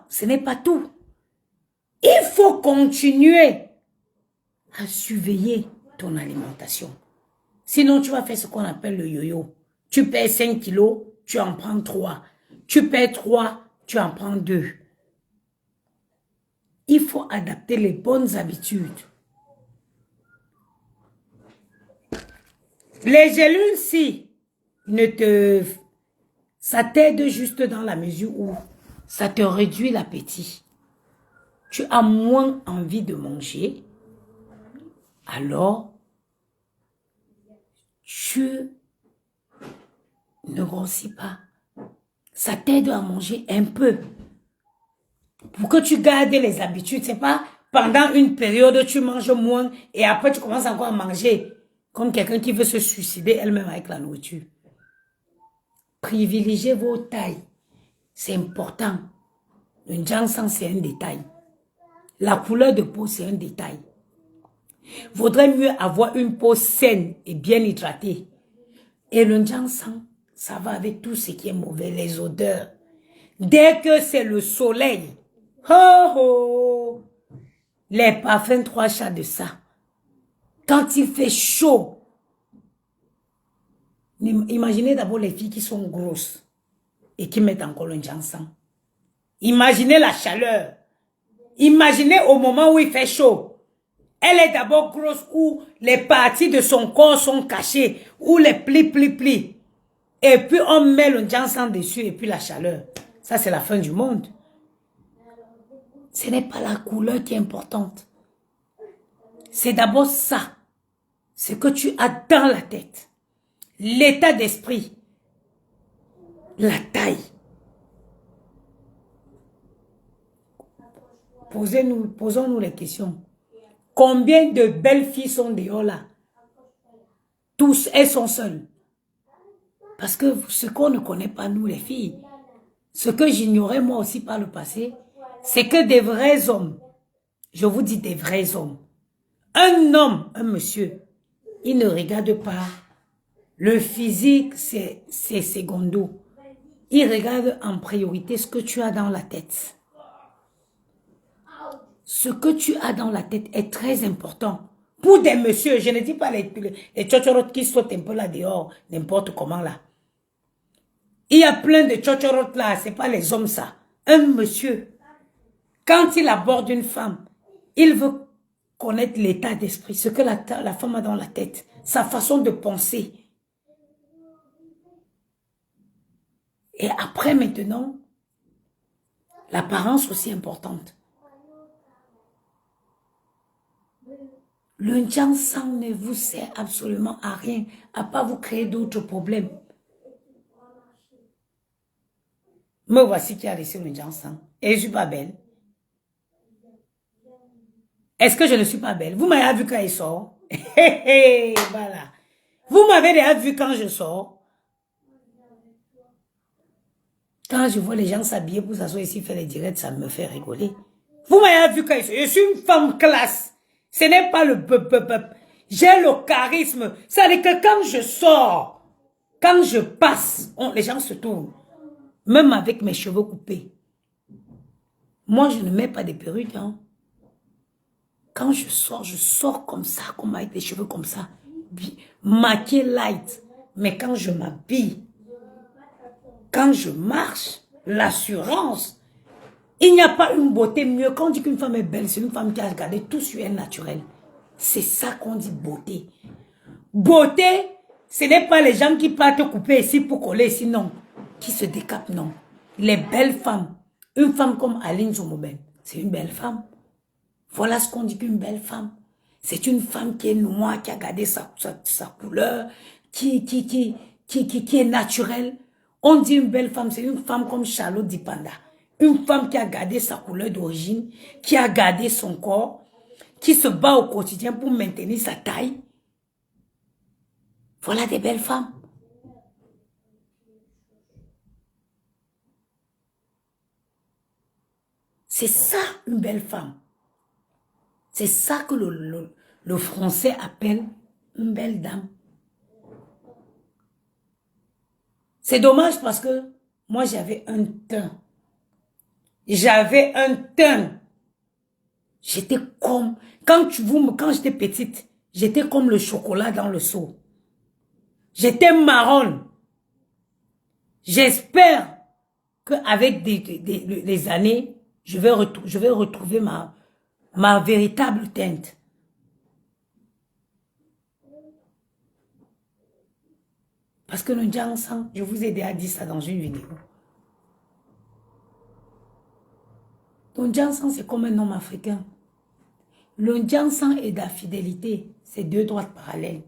ce n'est pas tout. Il faut continuer à surveiller ton alimentation. Sinon, tu vas faire ce qu'on appelle le yo-yo. Tu perds 5 kilos, tu en prends 3. Tu perds 3, tu en prends 2. Il faut adapter les bonnes habitudes. Les gélules, si, ça t'aide juste dans la mesure où ça te réduit l'appétit. Tu as moins envie de manger. Alors, tu ne grossis pas. Ça t'aide à manger un peu. Pour que tu gardes les habitudes, c'est pas pendant une période tu manges moins et après tu commences encore à manger comme quelqu'un qui veut se suicider elle-même avec la nourriture. Privilégiez vos tailles. C'est important. Le ginseng, c'est un détail. La couleur de peau, c'est un détail. Vaudrait mieux avoir une peau saine et bien hydratée. Et le ginseng, ça va avec tout ce qui est mauvais, les odeurs. Dès que c'est le soleil, les parfums 3 chats de ça. Quand il fait chaud, imaginez d'abord les filles qui sont grosses et qui mettent encore le ginseng. Imaginez la chaleur. Imaginez au moment où il fait chaud. Elle est d'abord grosse où les parties de son corps sont cachées, où les plis. Et puis on met le ginseng dessus et puis la chaleur. Ça c'est la fin du monde. Ce n'est pas la couleur qui est importante. C'est d'abord ça. Ce que tu as dans la tête. L'état d'esprit. La taille. Posons-nous les questions. Combien de belles filles sont dehors là? Tous, elles sont seules. Parce que ce qu'on ne connaît pas, nous les filles, ce que j'ignorais moi aussi par le passé, c'est que des vrais hommes, je vous dis des vrais hommes, un homme, un monsieur, il ne regarde pas le physique, c'est secondo. Il regarde en priorité ce que tu as dans la tête. Ce que tu as dans la tête est très important. Pour des messieurs, je ne dis pas les tchotchorotes qui sautent un peu là dehors, n'importe comment là. Il y a plein de tchotchorotes là, c'est pas les hommes ça. Un monsieur, quand il aborde une femme, il veut connaître l'état d'esprit, ce que la femme a dans la tête, sa façon de penser. Et après maintenant, l'apparence aussi importante. Le ginseng ne vous sert absolument à rien, à pas vous créer d'autres problèmes. Me voici qui a laissé le ginseng. Et je ne suis pas belle. Est-ce que je ne suis pas belle? Vous m'avez vu quand il sort. Voilà. Vous m'avez déjà vu quand je sors. Quand je vois les gens s'habiller pour s'asseoir ici, faire les directs, ça me fait rigoler. Vous m'avez vu quand il sort. Je suis une femme classe. Ce n'est pas le j'ai le charisme. C'est-à-dire que quand je sors, quand je passe, les gens se tournent. Même avec mes cheveux coupés. Moi, je ne mets pas de perruques. Hein. Quand je sors comme ça, comme avec les cheveux comme ça. Maquillé light. Mais quand je m'habille, quand je marche, l'assurance, il n'y a pas une beauté mieux. Quand on dit qu'une femme est belle, c'est une femme qui a regardé tout sur elle naturel. C'est ça qu'on dit beauté. Beauté, ce n'est pas les gens qui partent couper ici pour coller ici, non. Qui se décapent, non. Les belles femmes. Une femme comme Aline Zomoben, c'est une belle femme. Voilà ce qu'on dit qu'une belle femme. C'est une femme qui est noire, qui a gardé sa couleur, qui est naturelle. On dit une belle femme, c'est une femme comme Charlotte Dipanda. Une femme qui a gardé sa couleur d'origine, qui a gardé son corps, qui se bat au quotidien pour maintenir sa taille. Voilà des belles femmes. C'est ça une belle femme. C'est ça que le français appelle une belle dame. C'est dommage parce que moi j'avais un teint. J'avais un teint. J'étais comme... Quand j'étais petite, j'étais comme le chocolat dans le seau. J'étais marron. J'espère qu'avec les années, je vais retrouver ma véritable teinte. Parce que le Ndjansan, je vous ai déjà dit ça dans une vidéo. Le Ndjansan, c'est comme un homme africain. Le Ndjansan et la fidélité, c'est deux droites parallèles.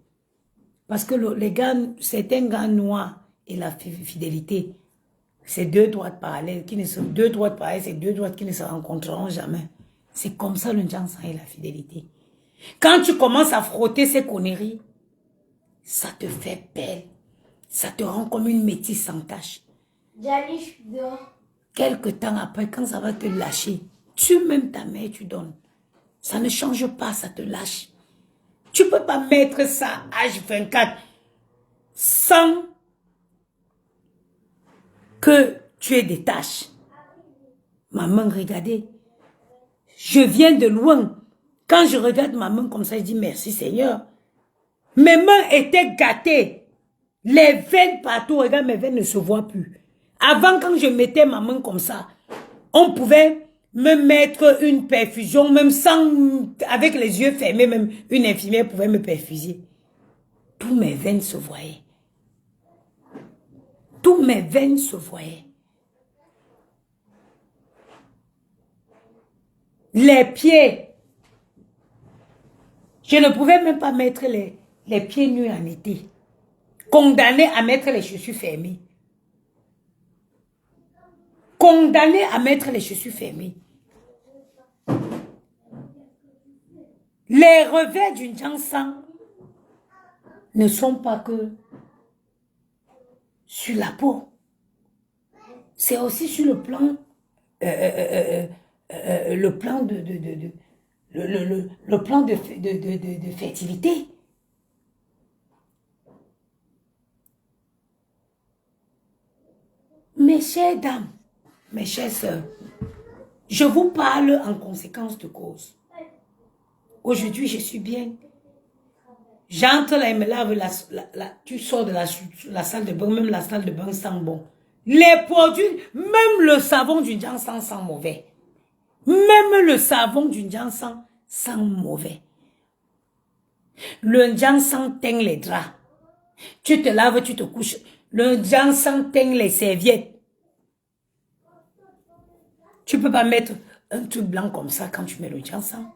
Parce que les gars, certains gars noirs et la fidélité, c'est deux droites parallèles. Deux droites parallèles, c'est deux droites qui ne se rencontreront jamais. C'est comme ça le Ndjansan et la fidélité. Quand tu commences à frotter ces conneries, ça te fait belle. Ça te rend comme une métisse sans tache. J'allais, je suis dehors. Quelque temps après, quand ça va te lâcher, tu même ta mère, tu donnes. Ça ne change pas, ça te lâche. Tu ne peux pas mettre ça H24 sans que tu aies des taches. Maman, regardez. Je viens de loin. Quand je regarde ma main comme ça, je dis merci Seigneur. Mes mains étaient gâtées. Les veines partout, regarde, mes veines ne se voient plus. Avant, quand je mettais ma main comme ça, on pouvait me mettre une perfusion, même sans, avec les yeux fermés, même une infirmière pouvait me perfuser. Tous mes veines se voyaient. Tous mes veines se voyaient. Les pieds. Je ne pouvais même pas mettre les pieds nus en été. Condamné à mettre les chaussures fermées. Condamné à mettre les chaussures fermées. Les revers d'une Ndjansan ne sont pas que sur la peau. C'est aussi sur le plan de fertilité. Mes chères dames, mes chères sœurs, je vous parle en conséquence de cause. Aujourd'hui, je suis bien. J'entre là et me lave, tu sors de la salle de bain, même la salle de bain sent bon. Les produits, même le savon du Ndjansan sent mauvais. Même le savon du Ndjansan sent mauvais. Le Ndjansan teint les draps. Tu te laves, tu te couches. Le Ndjansan teint les serviettes. Tu ne peux pas mettre un truc blanc comme ça quand tu mets le Ndjansan.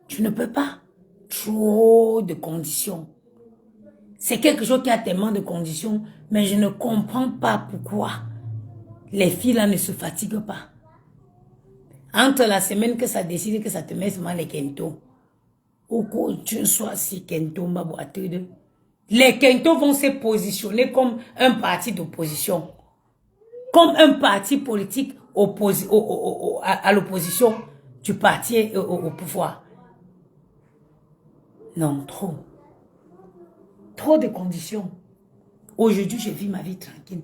Tu ne peux pas. Trop de conditions. C'est quelque chose qui a tellement de conditions, mais je ne comprends pas pourquoi les filles là ne se fatiguent pas. Entre la semaine que ça décide que ça te met seulement les kentos, ou que tu sois si kento, les kentos vont se positionner comme un parti d'opposition, comme un parti politique à l'opposition du parti au pouvoir. Non, trop. Trop de conditions. Aujourd'hui, je vis ma vie tranquille.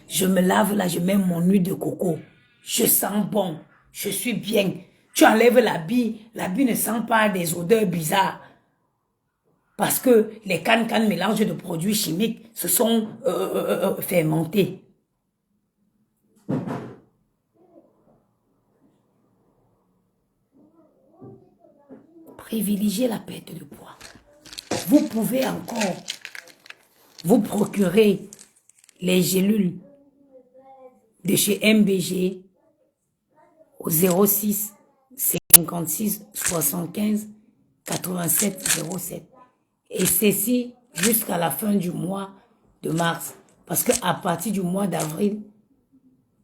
Je me lave là, je mets mon huile de coco. Je sens bon. Je suis bien. Tu enlèves l'habit. L'habit ne sent pas des odeurs bizarres. Parce que les cannes mélange de produits chimiques se sont fermentés. Privilégiez la perte de poids. Vous pouvez encore vous procurer les gélules de chez MBG au 06 56 75 87 07. Et ceci jusqu'à la fin du mois de mars. Parce qu'à partir du mois d'avril,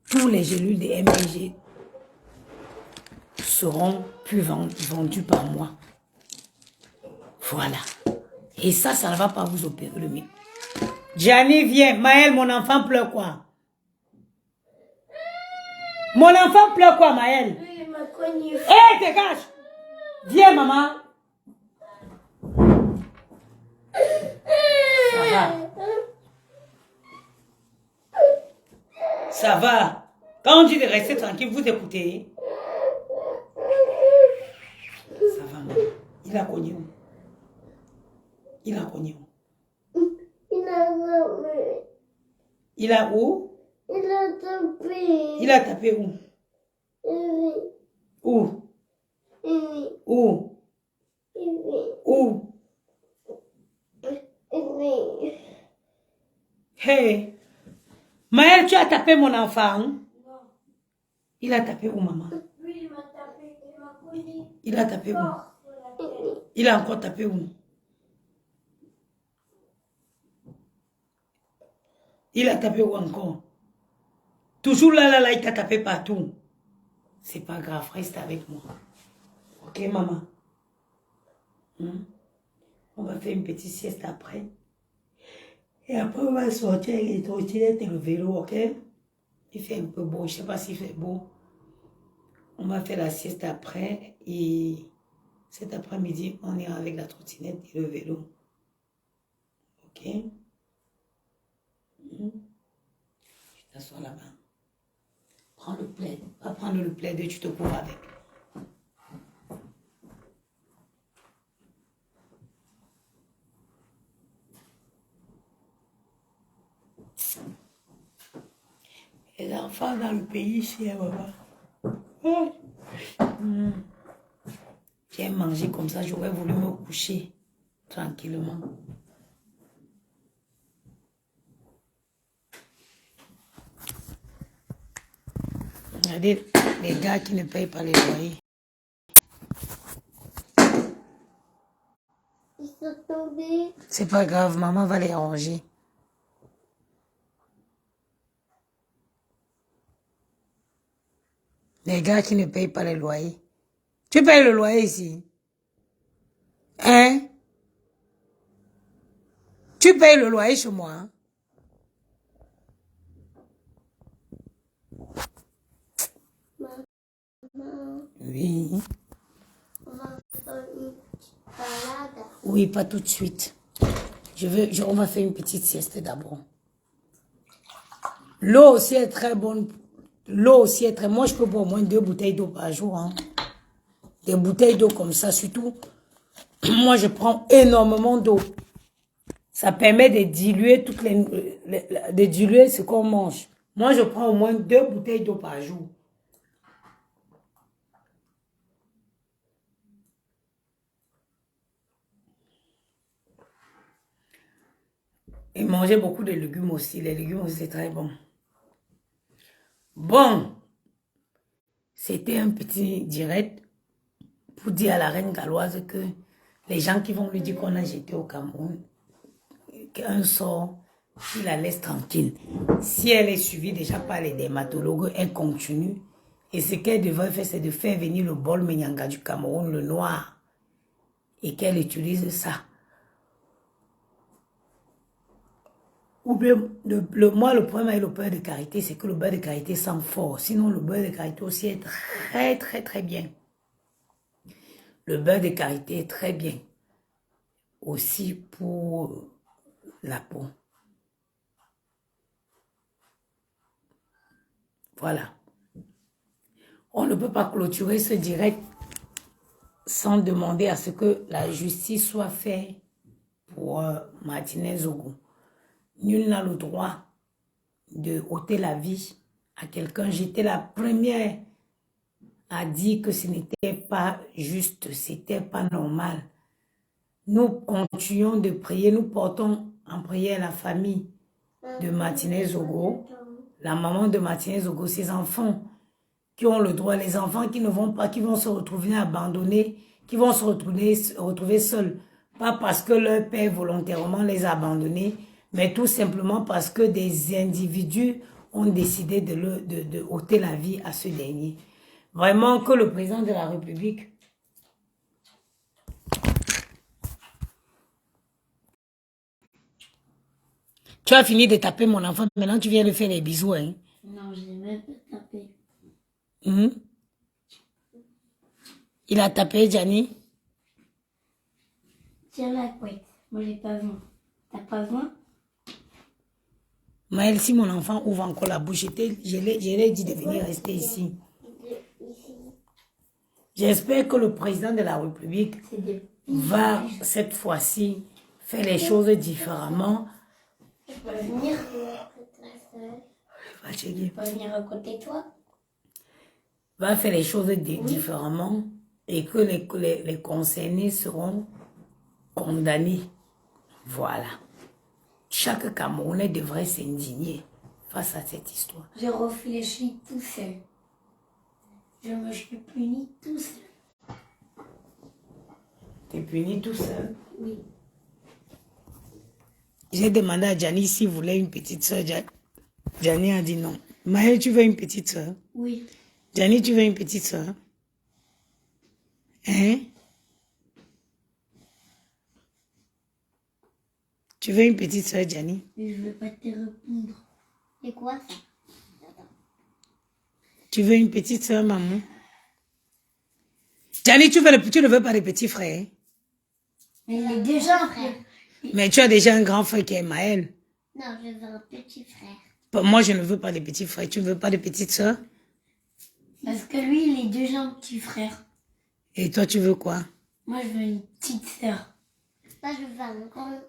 tous les gélules de MBG seront plus vendus par mois. Voilà. Et ça ne va pas vous opérer le mieux. Gianni, viens. Maël, mon enfant pleure quoi? Mon enfant pleure quoi, Maël? Il m'a cogné. Hé, dégage! Viens, maman. Ça va. Ça va. Quand on dit de rester tranquille, vous écoutez. Ça va, maman. Il a cogné où? Il a cogné où? Il a où? Il a tapé. Il a tapé où? Où? Où? Où? Hey! Maël, tu as tapé mon enfant? Non. Il a tapé où, maman? Oui, il m'a tapé. Il m'a cogné. Il a tapé où? Il a encore tapé où? Il a tapé où encore? Toujours là, il t'a tapé partout. C'est pas grave, reste avec moi. Ok, maman? On va faire une petite sieste après. Et après, on va sortir avec les trottinettes et le vélo, ok? Il fait un peu beau, je sais pas s'il fait beau. On va faire la sieste après. Et cet après-midi, on ira avec la trottinette et le vélo. Ok? Je t'assois là-bas. Prends le plaid. Va prendre le plaid et tu te couvres avec. Les enfants dans le pays, c'est maman. J'aime manger comme ça, j'aurais voulu me coucher tranquillement. Regardez les gars qui ne payent pas les loyers. Ils sont tombés. C'est pas grave, maman va les arranger. Les gars qui ne payent pas les loyers. Tu payes le loyer ici? Hein? Tu payes le loyer chez moi? Hein? Maman, Oui. on va faire une petite balade. Oui, pas tout de suite. On va faire une petite sieste d'abord. L'eau aussi est très bonne. L'eau aussi est très... Moi, je peux boire au moins 2 bouteilles d'eau par jour. Hein. Des bouteilles d'eau comme ça, surtout. Moi, je prends énormément d'eau. Ça permet de diluer de diluer ce qu'on mange. Moi, je prends au moins 2 bouteilles d'eau par jour. Et manger beaucoup de légumes aussi. Les légumes aussi, c'est très bon. Bon, c'était un petit direct pour dire à la reine galloise que les gens qui vont lui dire qu'on a jeté au Cameroun, qu'un sort, il la laisse tranquille. Si elle est suivie déjà par les dermatologues, elle continue. Et ce qu'elle devrait faire, c'est de faire venir le bol Menyanga du Cameroun, le noir, et qu'elle utilise ça. Ou bien, moi, le problème avec le beurre de karité, c'est que le beurre de karité sent fort. Sinon, le beurre de karité aussi est très, très, très bien. Le beurre de karité est très bien. Aussi pour la peau. Voilà. On ne peut pas clôturer ce direct sans demander à ce que la justice soit faite pour Martinez Zogo. Nul n'a le droit de ôter la vie à quelqu'un. J'étais la première à dire que ce n'était pas juste, c'était pas normal. Nous continuons de prier, nous portons en prière la famille de Martinez Zogo, la maman de Martinez Zogo, ses enfants qui ont le droit, les enfants qui ne vont pas, qui vont se retrouver abandonnés, qui vont se retrouver seuls. Pas parce que leur père volontairement les a abandonnés, mais tout simplement parce que des individus ont décidé de ôter la vie à ce dernier. Vraiment que le président de la République tu as fini de taper mon enfant, maintenant tu viens de faire les bisous, hein? Non, je l'ai même pas tapé. Il a tapé, Gianni? Tiens la couette. Moi, j'ai pas besoin. T'as pas besoin? Maël, si mon enfant ouvre encore la bouche, je l'ai dit de venir rester ici. J'espère que le président de la République va, cette fois-ci, faire les choses différemment. Je peux venir? Va checker. Je peux venir à côté de toi? Va faire les choses différemment et que les concernés seront condamnés. Voilà. Chaque Camerounais devrait s'indigner face à cette histoire. Je réfléchis tout seul. Je me suis puni tout seul. T'es puni tout seul? Oui. J'ai demandé à Gianni s'il voulait une petite soeur. Gianni a dit non. Maël, tu veux une petite soeur? Oui. Gianni, tu veux une petite soeur? Hein? Tu veux une petite soeur, Gianni? Mais je ne vais pas te répondre. C'est quoi ça? Tu veux une petite soeur, maman? Gianni, tu ne veux pas de petit frère? Mais il est déjà un frère. Mais tu as déjà un grand frère qui est Maël. Non, je veux un petit frère. Moi, je ne veux pas de petits frères. Tu ne veux pas de petite soeur? Parce que lui, il est déjà un petit frère. Et toi, tu veux quoi? Moi, je veux une petite sœur. Moi, je veux un grand...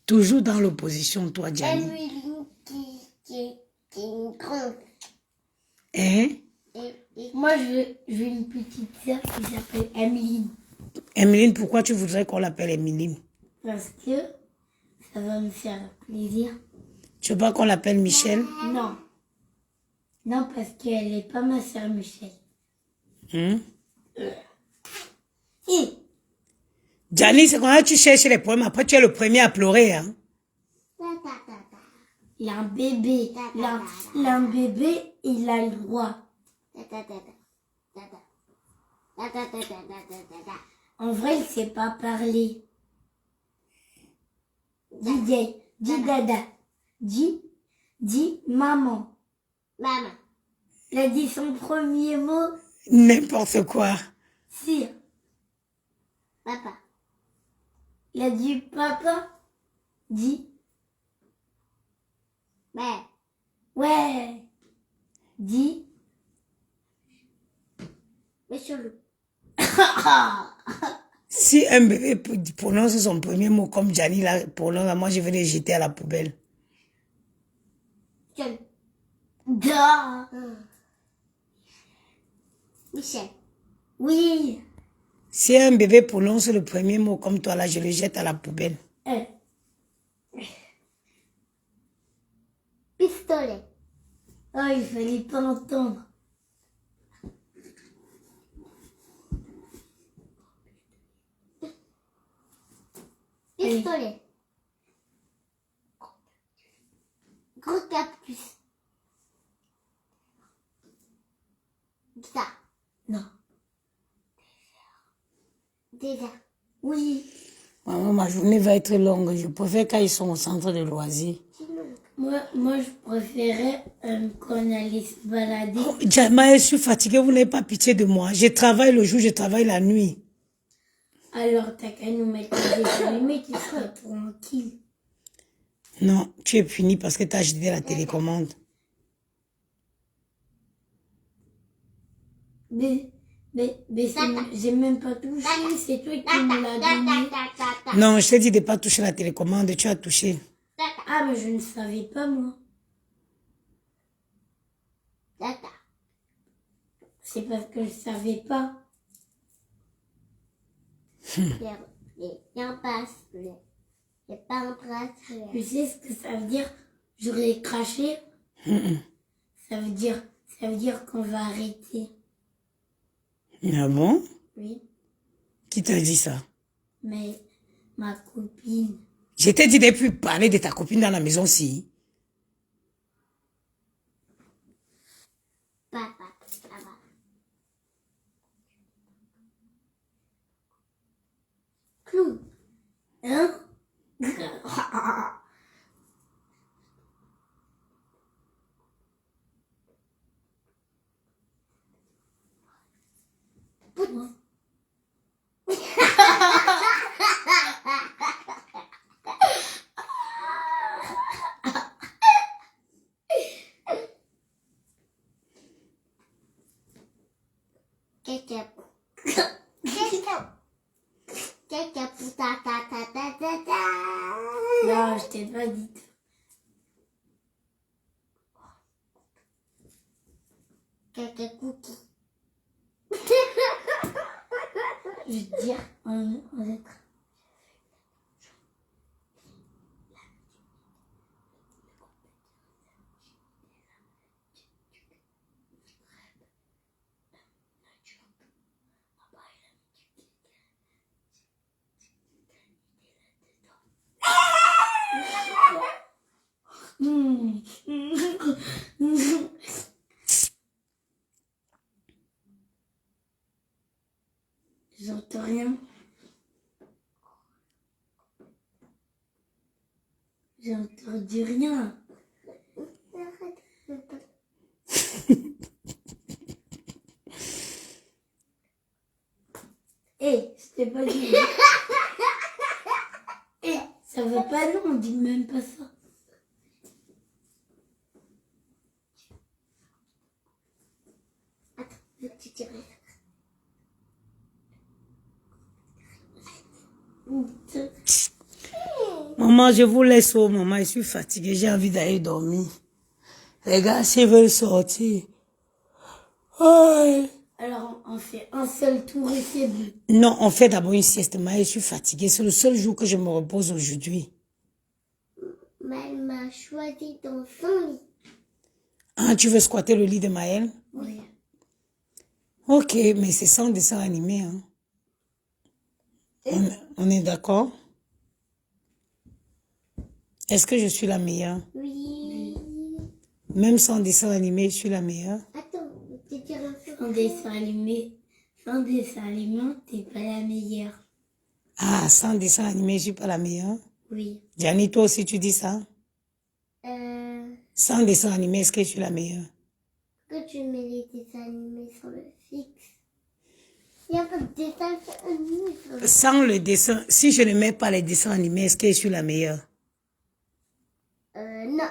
Toujours dans l'opposition, toi, Gianni. Emeline qui est grande. Hein? Moi, je veux une petite sœur qui s'appelle Emeline. Emeline, pourquoi tu voudrais qu'on l'appelle Emeline? Parce que ça va me faire plaisir. Tu veux pas qu'on l'appelle Michel? Non. Non, parce qu'elle n'est pas ma sœur Michel. Si. Gianni, c'est quand tu cherches les problèmes, après tu es le premier à pleurer. Hein? Il a un bébé. Il a un bébé, il a le droit. En vrai, il ne sait pas parler. Dis dada. Dis maman. Maman. Il a dit son premier mot. N'importe quoi. Si. Papa. Il a dit papa. Dis. Ouais. Ouais. Dis. Monsieur Loup. Si un bébé prononce son premier mot comme Gianni là, prononce, moi je vais le jeter à la poubelle. Michel. Oui. Si un bébé prononce le premier mot comme toi là, je le jette à la poubelle. Pistolet. Oh, il fallait pas entendre. Pistolet. Gros cactus. Guitare. Non. Désert. Oui. Maman, ma journée va être longue. Je préfère quand ils sont au centre de loisirs. Moi, je préférais qu'on allait se balader. Oh, Jama, je suis fatiguée, vous n'avez pas pitié de moi. Je travaille le jour, je travaille la nuit. Alors, t'as qu'à nous mettre des dessins animés, tu seras tranquille. Non, tu es puni parce que tu as jeté la télécommande. Mais j'ai même pas touché, c'est toi qui me l'as donné. Non, je t'ai dit de ne pas toucher la télécommande, tu as touché. Ah, mais je ne savais pas, moi. C'est parce que je savais pas. Tu sais ce que ça veut dire? J'aurais craché. Ça veut dire qu'on va arrêter. Ah bon? Oui. Qui t'a dit ça? Mais ma copine. Je t'ai dit de ne plus parler de ta copine dans la maison si. Clou. Hein? Non, je t'ai pas dit. Je veux dire, on est... J'entends rien. J'ai entendu rien. Hé, je t'ai pas dit. Hé, ça va pas non, on dit même pas ça. Attends, je vais te tirer. Maman, je vous laisse, oh maman, je suis fatiguée, j'ai envie d'aller dormir. Les gars, s'ils veulent sortir. Oh. Alors, on fait un seul tour et c'est bon. Non, on fait d'abord une sieste, mais je suis fatiguée. C'est le seul jour que je me repose aujourd'hui. Mais elle m'a choisi dans son lit. Ah, tu veux squatter le lit de Maëlle? Oui. Ok, mais c'est sans dessin animé, hein. On est d'accord? Est-ce que je suis la meilleure? Oui. Même sans dessin animé, je suis la meilleure? Attends, je te dirai un peu. Sans dessin animé, t'es pas la meilleure. Ah, sans dessin animé, je suis pas la meilleure? Oui. Gianni, toi aussi, tu dis ça? Sans dessin animé, est-ce que je suis la meilleure? Que tu mets les dessins animés sur le fixe. Il n'y a pas de dessin animé sur le fixe. Sans le dessin, si je ne mets pas les dessins animés, est-ce que je suis la meilleure? Non.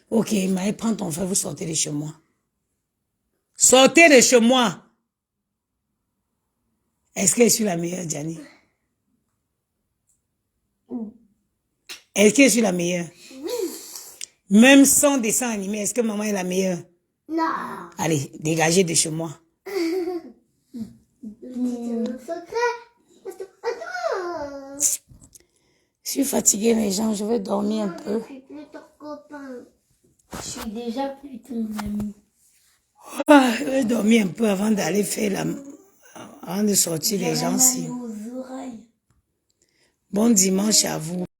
Ok, Maë, prends ton frère, vous sortez de chez moi. Sortez de chez moi! Est-ce que je suis la meilleure, Gianni? Est-ce que je suis la meilleure? Oui. Même sans dessin animé, est-ce que maman est la meilleure? Non. Allez, dégagez de chez moi. C'est secret. Attends. Je suis fatiguée, les gens, je vais dormir un peu. Je suis plus ton copain. Je suis déjà plus ton ami. Ah, je vais dormir un peu avant d'aller faire avant de sortir les gens-ci. Aux oreilles. Bon dimanche à vous.